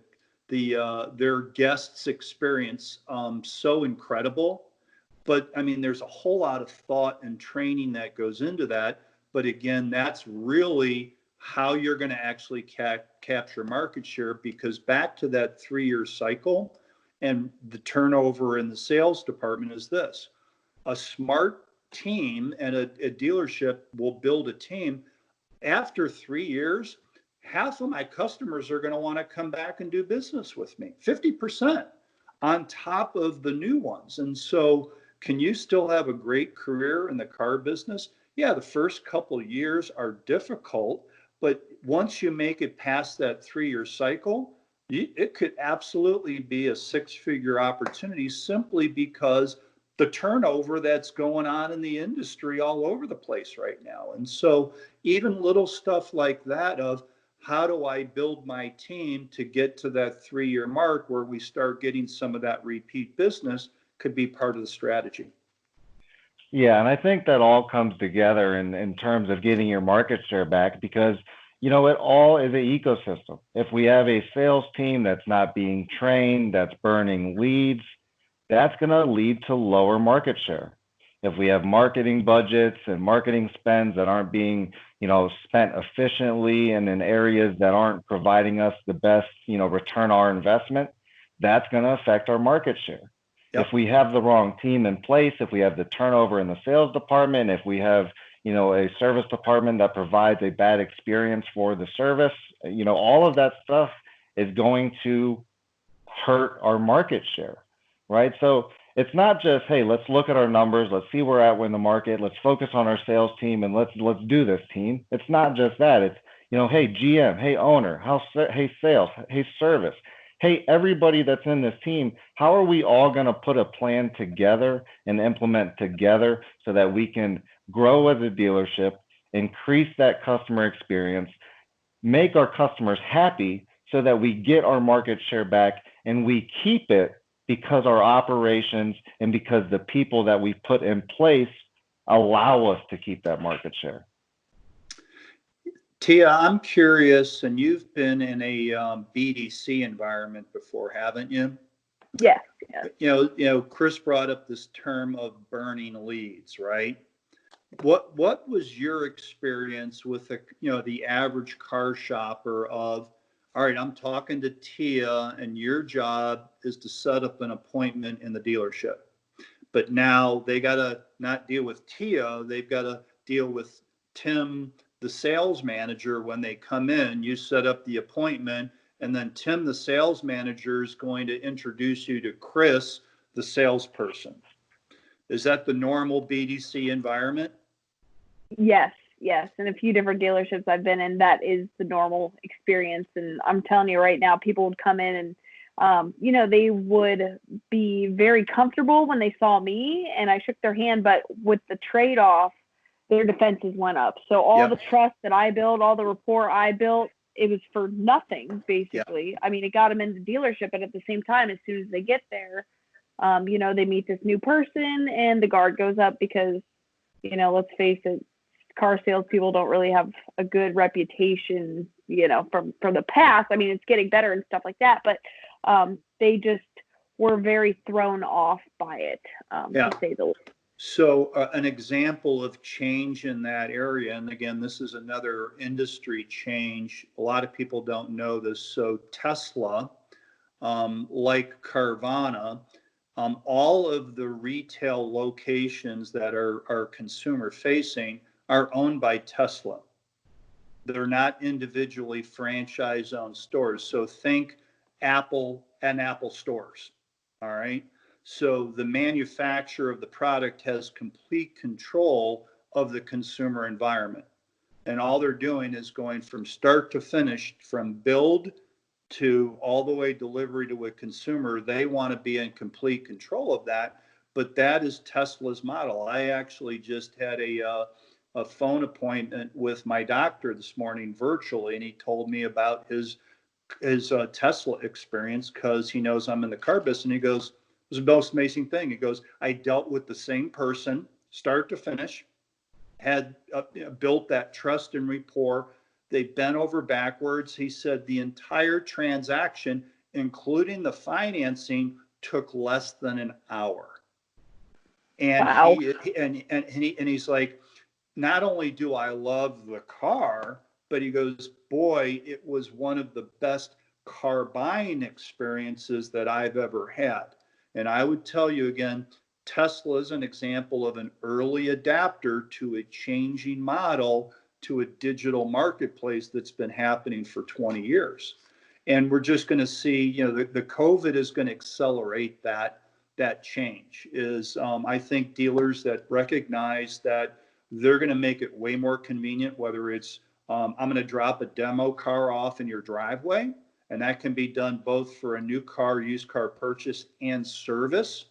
their guests' experience so incredible. But I mean, there's a whole lot of thought and training that goes into that. But again, that's really how you're going to actually capture market share, because back to that 3-year cycle and the turnover in the sales department is this: a smart team and a dealership will build a team. After 3 years, half of my customers are going to want to come back and do business with me, 50% on top of the new ones. And so, can you still have a great career in the car business? Yeah, the first couple of years are difficult, but once you make it past that 3-year cycle, it could absolutely be a 6-figure opportunity, simply because the turnover that's going on in the industry all over the place right now. And so, even little stuff like that of, how do I build my team to get to that 3-year mark where we start getting some of that repeat business, could be part of the strategy. Yeah, and I think that all comes together in terms of getting your market share back, because it all is an ecosystem. If we have a sales team that's not being trained, that's burning leads, that's going to lead to lower market share. If we have marketing budgets and marketing spends that aren't being, spent efficiently and in areas that aren't providing us the best, return on our investment, that's going to affect our market share. Yep. If we have the wrong team in place, if we have the turnover in the sales department, if we have, a service department that provides a bad experience for the service, all of that stuff is going to hurt our market share, right? So it's not just, hey, let's look at our numbers, let's see where we're at in the market, let's focus on our sales team, and let's do this, team. It's not just that. It's, Hey GM, hey owner, hey sales, hey service, hey everybody that's in this team, how are we all going to put a plan together and implement together so that we can grow as a dealership, increase that customer experience, make our customers happy so that we get our market share back and we keep it because our operations and because the people that we put in place allow us to keep that market share. Tia, I'm curious, and you've been in a BDC environment before, haven't you? Yes. Yes. Chris brought up this term of burning leads, right? What was your experience with the average car shopper of, all right, I'm talking to Tia, and your job is to set up an appointment in the dealership. But now they got to not deal with Tia, they've got to deal with Tim, the sales manager. When they come in, you set up the appointment, and then Tim, the sales manager, is going to introduce you to Chris, the salesperson. Is that the normal BDC environment? Yes. And a few different dealerships I've been in, that is the normal experience. And I'm telling you right now, people would come in and, they would be very comfortable when they saw me and I shook their hand, but with the trade-off, their defenses went up. So all the trust that I built, all the rapport I built, it was for nothing, basically. I mean, it got them into the dealership, but at the same time, as soon as they get there, they meet this new person and the guard goes up because, let's face it, car salespeople don't really have a good reputation, from the past. I mean, it's getting better and stuff like that, but they just were very thrown off by it, to say the least. So an example of change in that area, and again, this is another industry change. A lot of people don't know this. So Tesla, like Carvana, all of the retail locations that are consumer facing are owned by Tesla. They're not individually franchise owned stores. So think Apple and Apple stores. All right. So the manufacturer of the product has complete control of the consumer environment. And all they're doing is going from start to finish, from build to all the way delivery to a consumer. They want to be in complete control of that. But that is Tesla's model. I actually just had a phone appointment with my doctor this morning virtually, and he told me about his Tesla experience because he knows I'm in the car business. And he goes, it was the most amazing thing. He goes, I dealt with the same person, start to finish, had built that trust and rapport. They bent over backwards. He said the entire transaction, including the financing, took less than an hour. And wow. he's like, not only do I love the car, but he goes, boy, it was one of the best car buying experiences that I've ever had. And I would tell you again, Tesla is an example of an early adapter to a changing model, to a digital marketplace that's been happening for 20 years. And we're just going to see, the COVID is going to accelerate that change. I think dealers that recognize that they're going to make it way more convenient, whether it's I'm going to drop a demo car off in your driveway, and that can be done both for a new car, used car purchase, and service.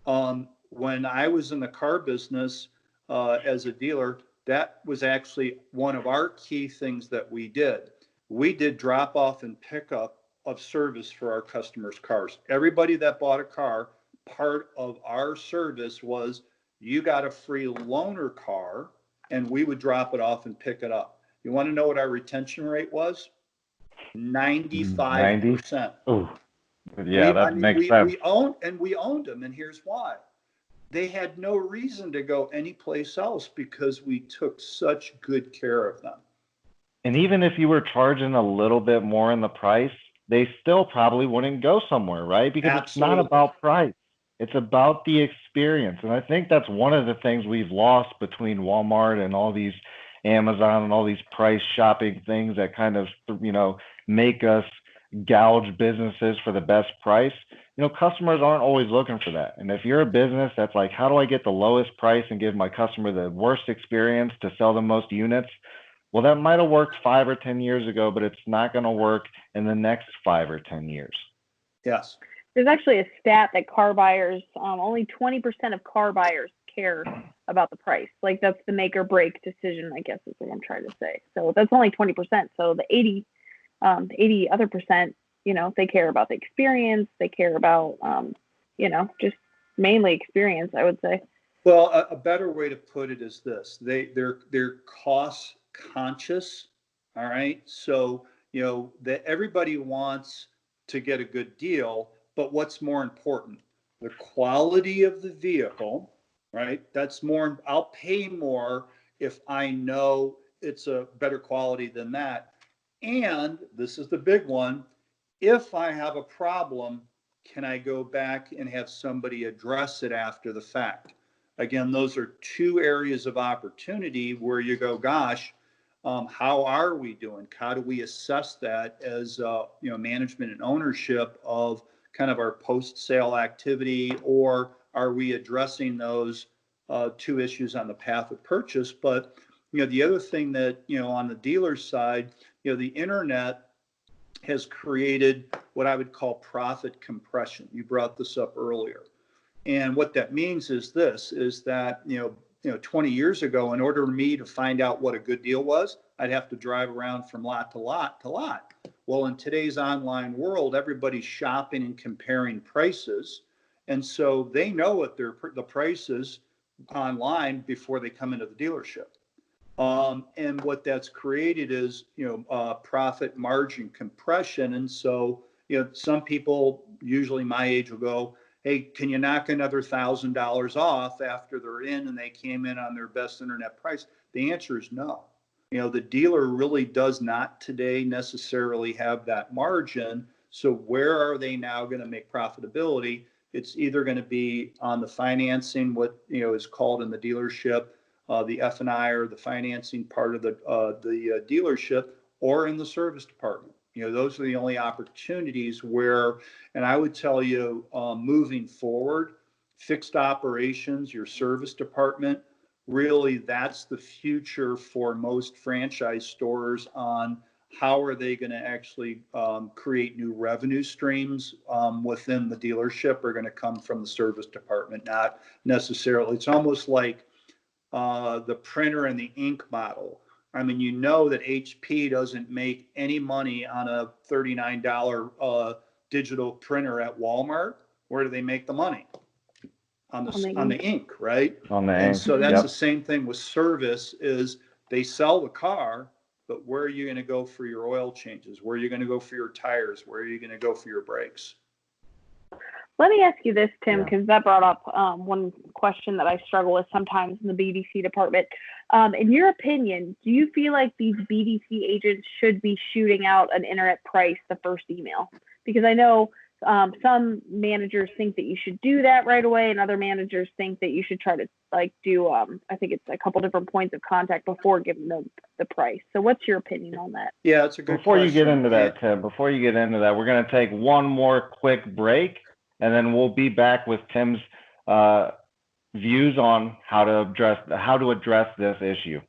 When I was in the car business as a dealer, that was actually one of our key things that we did. We did drop off and pickup of service for our customers' cars. Everybody that bought a car, part of our service was you got a free loaner car, and we would drop it off and pick it up. You want to know what our retention rate was? 95%. Oh, yeah, that makes sense. We owned them, and here's why. They had no reason to go anyplace else because we took such good care of them. And even if you were charging a little bit more in the price, they still probably wouldn't go somewhere, right? Because Absolutely. It's not about price. It's about the experience. And I think that's one of the things we've lost between Walmart and all these Amazon and all these price shopping things that kind of, make us gouge businesses for the best price. Customers aren't always looking for that. And if you're a business that's like, how do I get the lowest price and give my customer the worst experience to sell the most units? Well, that might have worked 5 or 10 years ago, but it's not going to work in the next 5 or 10 years. Yes. There's actually a stat that car buyers, only 20% of car buyers care about the price. Like that's the make or break decision, I guess is what I'm trying to say. So that's only 20%. So the 80 other percent, they care about the experience. They care about, just mainly experience, I would say. Well, a better way to put it is this: they're cost conscious. All right, so that everybody wants to get a good deal, but what's more important? The quality of the vehicle, right? That's more. I'll pay more if I know it's a better quality than that. And this is the big one: if I have a problem, can I go back and have somebody address it after the fact? Again, those are two areas of opportunity where you go, gosh, how are we doing? How do we assess that as management and ownership of kind of our post-sale activity, or are we addressing those two issues on the path of purchase? But the other thing that on the dealer side, the internet has created what I would call profit compression. You brought this up earlier. And what that means is this, is that, 20 years ago, in order for me to find out what a good deal was, I'd have to drive around from lot to lot to lot. Well, in today's online world, everybody's shopping and comparing prices. And so they know what the price is online before they come into the dealership. And what that's created is, profit margin compression. And so, some people, usually my age, will go, hey, can you knock another $1,000 off after they're in and they came in on their best internet price? The answer is no. The dealer really does not today necessarily have that margin. So where are they now going to make profitability? It's either going to be on the financing, what is called in the dealership the F&I or the financing part of the dealership, or in the service department. Those are the only opportunities where, and I would tell you, moving forward, fixed operations, your service department, really that's the future for most franchise stores on how are they going to actually create new revenue streams within the dealership are going to come from the service department, not necessarily. It's almost like the printer and the ink model. I mean, that HP doesn't make any money on a $39 digital printer at Walmart. Where do they make the money? On the ink, right? On the and ink. So that's Yep. the same thing with service. Is they sell the car, but where are you going to go for your oil changes? Where are you going to go for your tires? Where are you going to go for your brakes? Let me ask you this, Tim, because that brought up one question that I struggle with sometimes in the BDC department. In your opinion, do you feel like these BDC agents should be shooting out an internet price the first email? Because I know some managers think that you should do that right away, and other managers think that you should try to do, I think it's a couple different points of contact before giving them the price. So what's your opinion on that? Yeah, it's a good Before question. you get into that, Tim, we're going to take one more quick break, and then we'll be back with Tim's views on how to address this issue.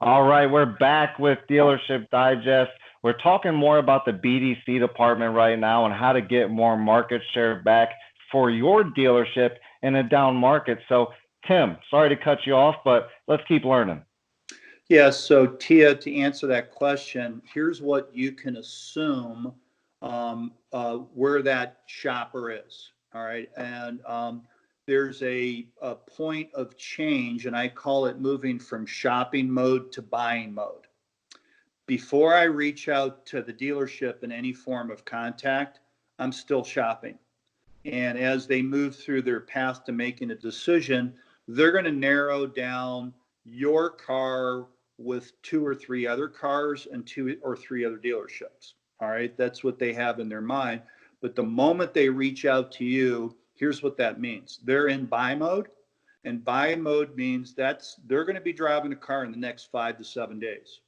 All right, we're back with Dealership Digest. We're talking more about the BDC department right now and how to get more market share back for your dealership in a down market. So, Tim, sorry to cut you off, but let's keep learning. Yeah, so Tia, to answer that question, here's what you can assume where that shopper is. All right, and there's a point of change, and I call it moving from shopping mode to buying mode. Before I reach out to the dealership in any form of contact, I'm still shopping. And as they move through their path to making a decision, they're going to narrow down your car with 2 or 3 other cars and 2 or 3 other dealerships. All right, that's what they have in their mind. But the moment they reach out to you, here's what that means. They're in buy mode, and buy mode means they're going to be driving a car in the next 5 to 7 days.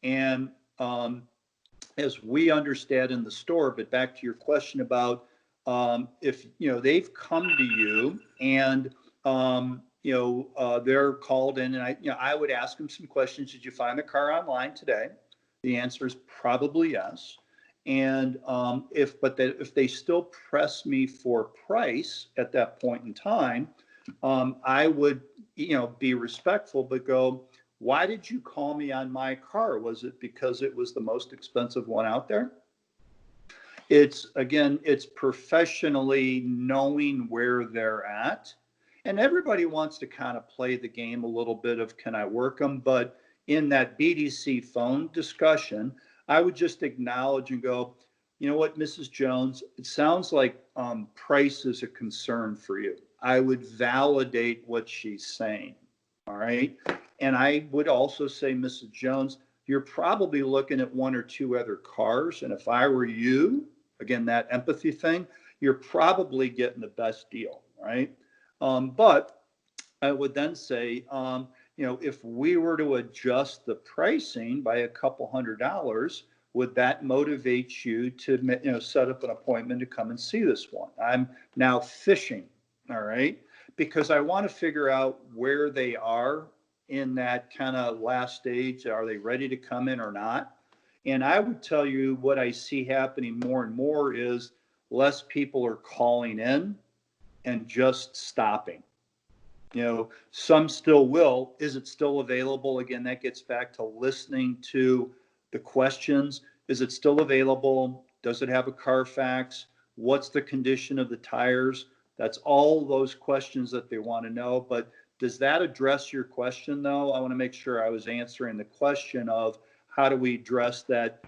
And as we understand in the store. But back to your question about if they've come to you and they're called in, and I would ask them some questions. Did you find the car online today? The answer is probably yes. And if they still press me for price at that point in time, I would be respectful, but go, why did you call me on my car? Was it because it was the most expensive one out there? It's professionally knowing where they're at. And everybody wants to kind of play the game a little bit of, can I work them? But in that BDC phone discussion, I would just acknowledge and go, you know what, Mrs. Jones, it sounds like price is a concern for you. I would validate what she's saying. All right. And I would also say, Mrs. Jones, you're probably looking at one or two other cars. And if I were you, again, that empathy thing, you're probably getting the best deal, right? But I would then say, if we were to adjust the pricing by a couple $100, would that motivate you to set up an appointment to come and see this one? I'm now fishing, all right, because I want to figure out where they are in that kind of last stage. Are they ready to come in or not? And I would tell you what I see happening more and more is less people are calling in and just stopping. Some still will. Is it still available? Again, that gets back to listening to the questions. Is it still available? Does it have a Carfax? What's the condition of the tires? That's all those questions that they want to know. But does that address your question, though? I want to make sure I was answering the question of how do we address that?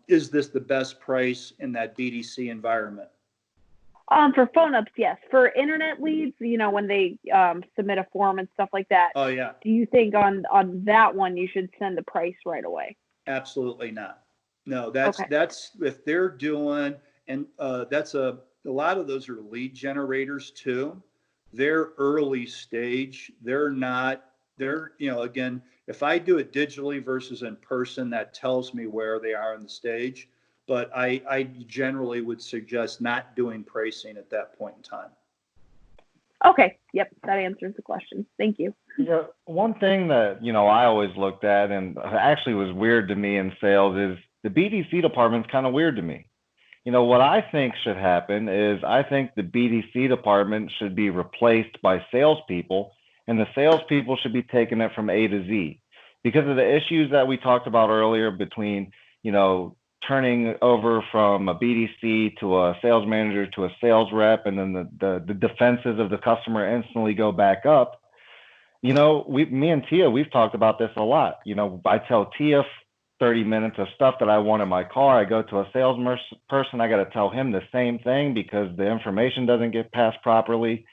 Is this the best price in that BDC environment? For phone ups, yes. For internet leads, when they submit a form and stuff like that. Oh yeah. Do you think on that one you should send the price right away? Absolutely not. No, that's if they're doing, and that's a lot of those are lead generators too. They're early stage. Again, if I do it digitally versus in person, that tells me where they are in the stage. But I generally would suggest not doing pricing at that point in time. Okay. Yep. That answers the question. Thank you. Yeah. One thing that, I always looked at and actually was weird to me in sales is the BDC department's kind of weird to me. What I think should happen is I think the BDC department should be replaced by salespeople, and the salespeople should be taking it from A to Z because of the issues that we talked about earlier between, turning over from a BDC to a sales manager to a sales rep, and then the defenses of the customer instantly go back up. Me and Tia, we've talked about this a lot. I tell Tia 30 minutes of stuff that I want in my car. I go to a sales person. I got to tell him the same thing because the information doesn't get passed properly.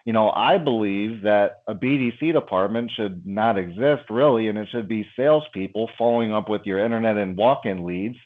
I believe that a BDC department should not exist really, and it should be salespeople following up with your internet and walk-in leads.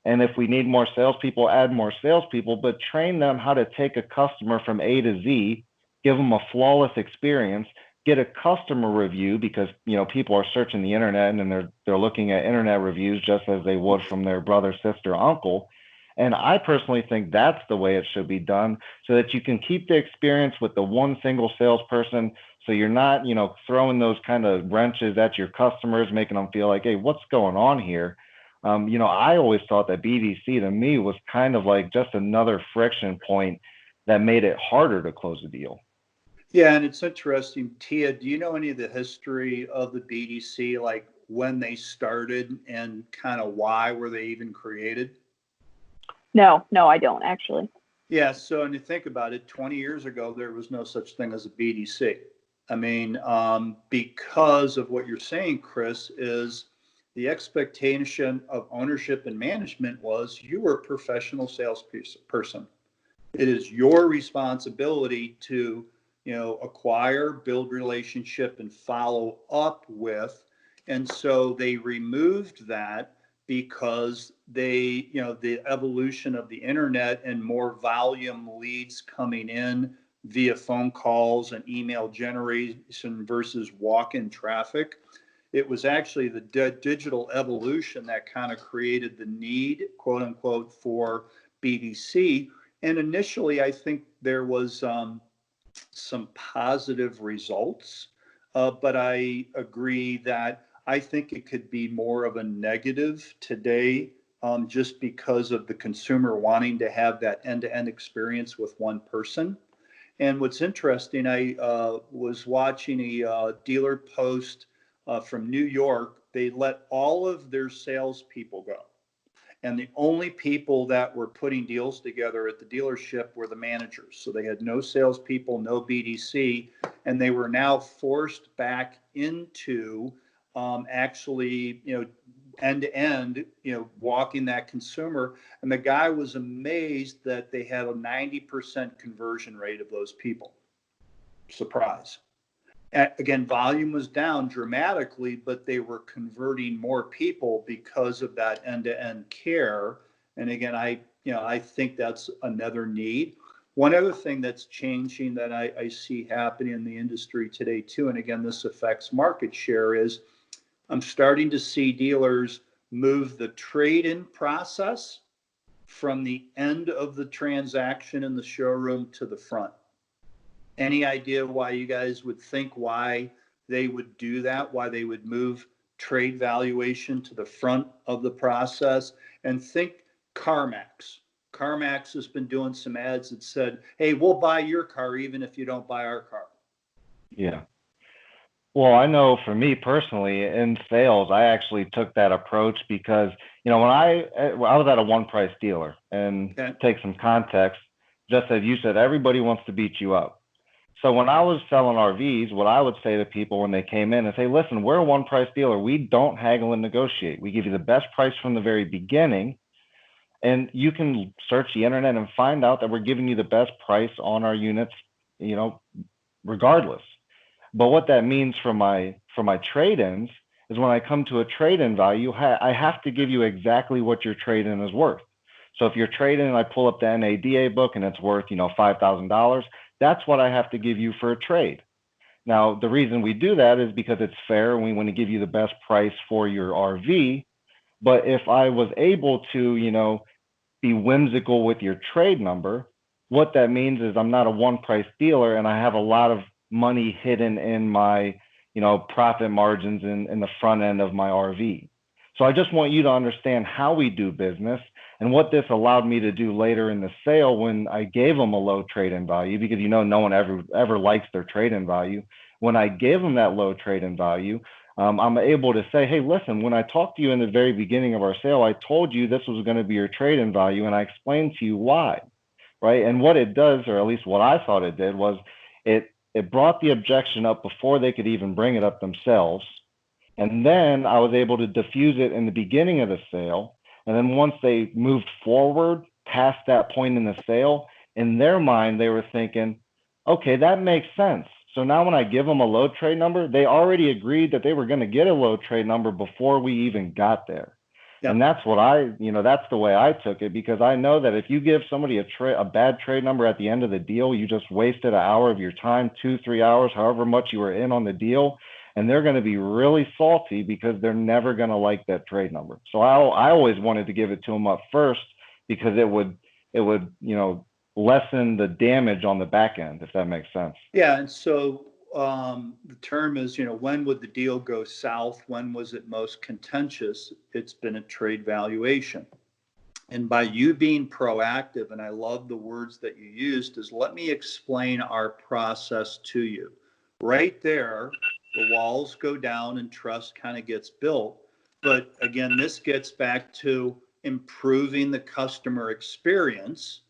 And if we need more salespeople, add more salespeople, but train them how to take a customer from A to Z, give them a flawless experience, get a customer review because, people are searching the internet and they're looking at internet reviews just as they would from their brother, sister, uncle. And I personally think that's the way it should be done so that you can keep the experience with the one single salesperson. So you're not, throwing those kind of wrenches at your customers, making them feel like, hey, what's going on here? I always thought that BDC to me was kind of like just another friction point that made it harder to close a deal. Yeah, and it's interesting. Tia, do you know any of the history of the BDC, like when they started and kind of why were they even created? No, I don't actually. Yeah, so when you think about it, 20 years ago, there was no such thing as a BDC. I mean, because of what you're saying, Chris, is the expectation of ownership and management was you were a professional salesperson. It is your responsibility to, acquire, build relationship, and follow up with. And so they removed that because the evolution of the internet and more volume leads coming in via phone calls and email generation versus walk-in traffic. it was actually the digital evolution that kind of created the need, quote unquote, for BDC. And initially, I think there was some positive results, but I agree that I think it could be more of a negative today, just because of the consumer wanting to have that end-to-end experience with one person. And what's interesting, I was watching a dealer post from New York. They let all of their salespeople go. And the only people that were putting deals together at the dealership were the managers. So they had no salespeople, no BDC, and they were now forced back into actually, end to end, walking that consumer. And the guy was amazed that they had a 90% conversion rate of those people. Surprise. Again, volume was down dramatically, but they were converting more people because of that end-to-end care. And again, I think that's another need. One other thing that's changing that I see happening in the industry today too, and again, this affects market share, is I'm starting to see dealers move the trade-in process from the end of the transaction in the showroom to the front. Any idea why you guys would think why they would do that, why they would move trade valuation to the front of the process? And think CarMax. CarMax has been doing some ads that said, hey, we'll buy your car even if you don't buy our car. Yeah. Well, I know for me personally in sales, I actually took that approach because, when I was at a one price dealer, and take some context, just as you said, everybody wants to beat you up. So when I was selling RVs, what I would say to people when they came in and say, listen, we're a one price dealer. We don't haggle and negotiate. We give you the best price from the very beginning. And you can search the internet and find out that we're giving you the best price on our units, regardless. But what that means for my trade-ins is when I come to a trade-in value, I have to give you exactly what your trade-in is worth. So if you're trading, I pull up the NADA book and it's worth, $5,000. That's what I have to give you for a trade. Now, the reason we do that is because it's fair and we want to give you the best price for your RV. But if I was able to, be whimsical with your trade number, what that means is I'm not a one price dealer and I have a lot of money hidden in my, profit margins in the front end of my RV. So I just want you to understand how we do business and what this allowed me to do later in the sale when I gave them a low trade-in value, because no one ever likes their trade-in value. When I gave them that low trade-in value, I'm able to say, hey, listen, when I talked to you in the very beginning of our sale, I told you this was going to be your trade-in value, and I explained to you why, right? And what it does, or at least what I thought it did, was it brought the objection up before they could even bring it up themselves. And then I was able to diffuse it in the beginning of the sale. And then once they moved forward past that point in the sale, in their mind, they were thinking, okay, that makes sense. So now when I give them a low trade number, they already agreed that they were going to get a low trade number before we even got there. Yep. And that's what that's the way I took it, because I know that if you give somebody a bad trade number at the end of the deal, you just wasted an hour of your time, 2-3 hours, however much you were in on the deal. And they're going to be really salty because they're never going to like that trade number. So I always wanted to give it to them up first, because it would lessen the damage on the back end, if that makes sense. Yeah. And so the term is, when would the deal go south? When was it most contentious? It's been a trade valuation. And by you being proactive, and I love the words that you used, is let me explain our process to you. Right there, the walls go down and trust kind of gets built. But again, this gets back to improving the customer experience.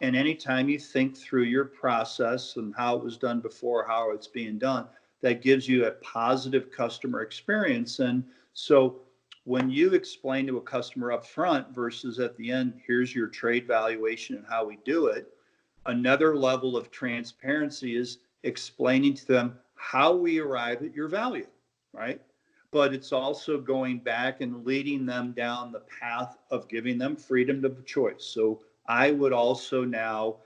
And anytime you think through your process and how it was done before, how it's being done, that gives you a positive customer experience. And so when you explain to a customer up front versus at the end, here's your trade valuation and how we do it, another level of transparency is explaining to them how we arrive at your value, right? But it's also going back and leading them down the path of giving them freedom of choice. So I would also now,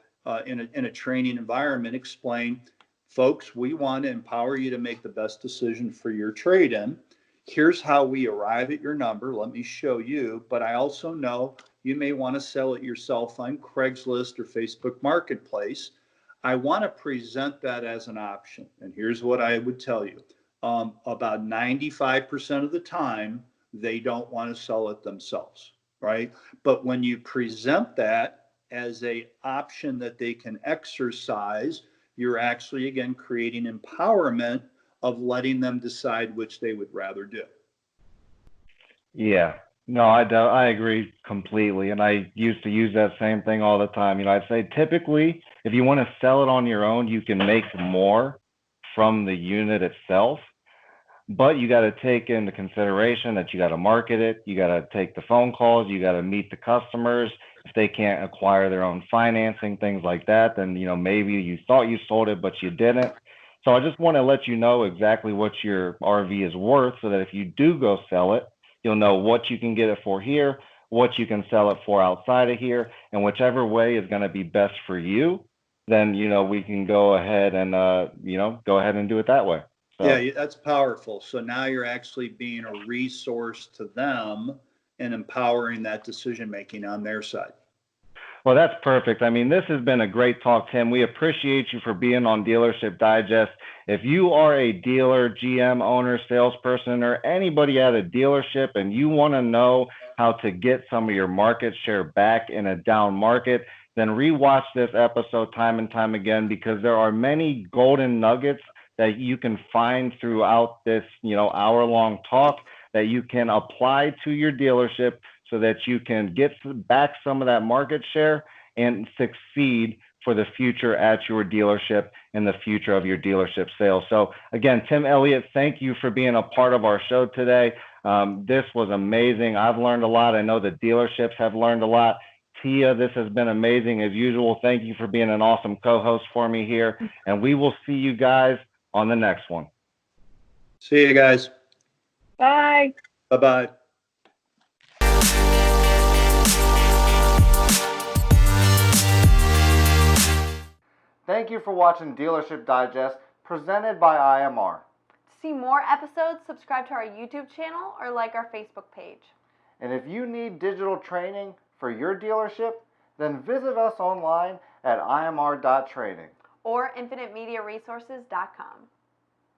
in a training environment, explain, folks, we want to empower you to make the best decision for your trade-in. Here's how we arrive at your number. Let me show you. But I also know you may want to sell it yourself on Craigslist or Facebook Marketplace. I want to present that as an option. And here's what I would tell you. About 95% of the time, they don't want to sell it themselves, right? But when you present that as a option that they can exercise, you're actually, again, creating empowerment of letting them decide which they would rather do. Yeah. No, I agree completely. And I used to use that same thing all the time. I'd say typically, if you want to sell it on your own, you can make more from the unit itself. But you got to take into consideration that you got to market it. You got to take the phone calls. You got to meet the customers. If they can't acquire their own financing, things like that, then, maybe you thought you sold it, but you didn't. So I just want to let you know exactly what your RV is worth so that if you do go sell it, you'll know what you can get it for here, what you can sell it for outside of here, and whichever way is going to be best for you, then, we can go ahead and, go ahead and do it that way. So. Yeah, that's powerful. So now you're actually being a resource to them and empowering that decision making on their side. Well, that's perfect. I mean, this has been a great talk, Tim. We appreciate you for being on Dealership Digest. If you are a dealer, GM, owner, salesperson, or anybody at a dealership and you want to know how to get some of your market share back in a down market, then rewatch this episode time and time again, because there are many golden nuggets that you can find throughout this, hour-long talk that you can apply to your dealership so that you can get back some of that market share and succeed for the future at your dealership and the future of your dealership sales. So again, Tim Elliott, thank you for being a part of our show today. This was amazing. I've learned a lot. I know the dealerships have learned a lot. Tia, this has been amazing as usual. Thank you for being an awesome co-host for me here. And we will see you guys on the next one. See you guys. Bye. Bye-bye. Thank you for watching Dealership Digest, presented by IMR. To see more episodes, subscribe to our YouTube channel or like our Facebook page. And if you need digital training for your dealership, then visit us online at imr.training Or infiniteMediaResources.com.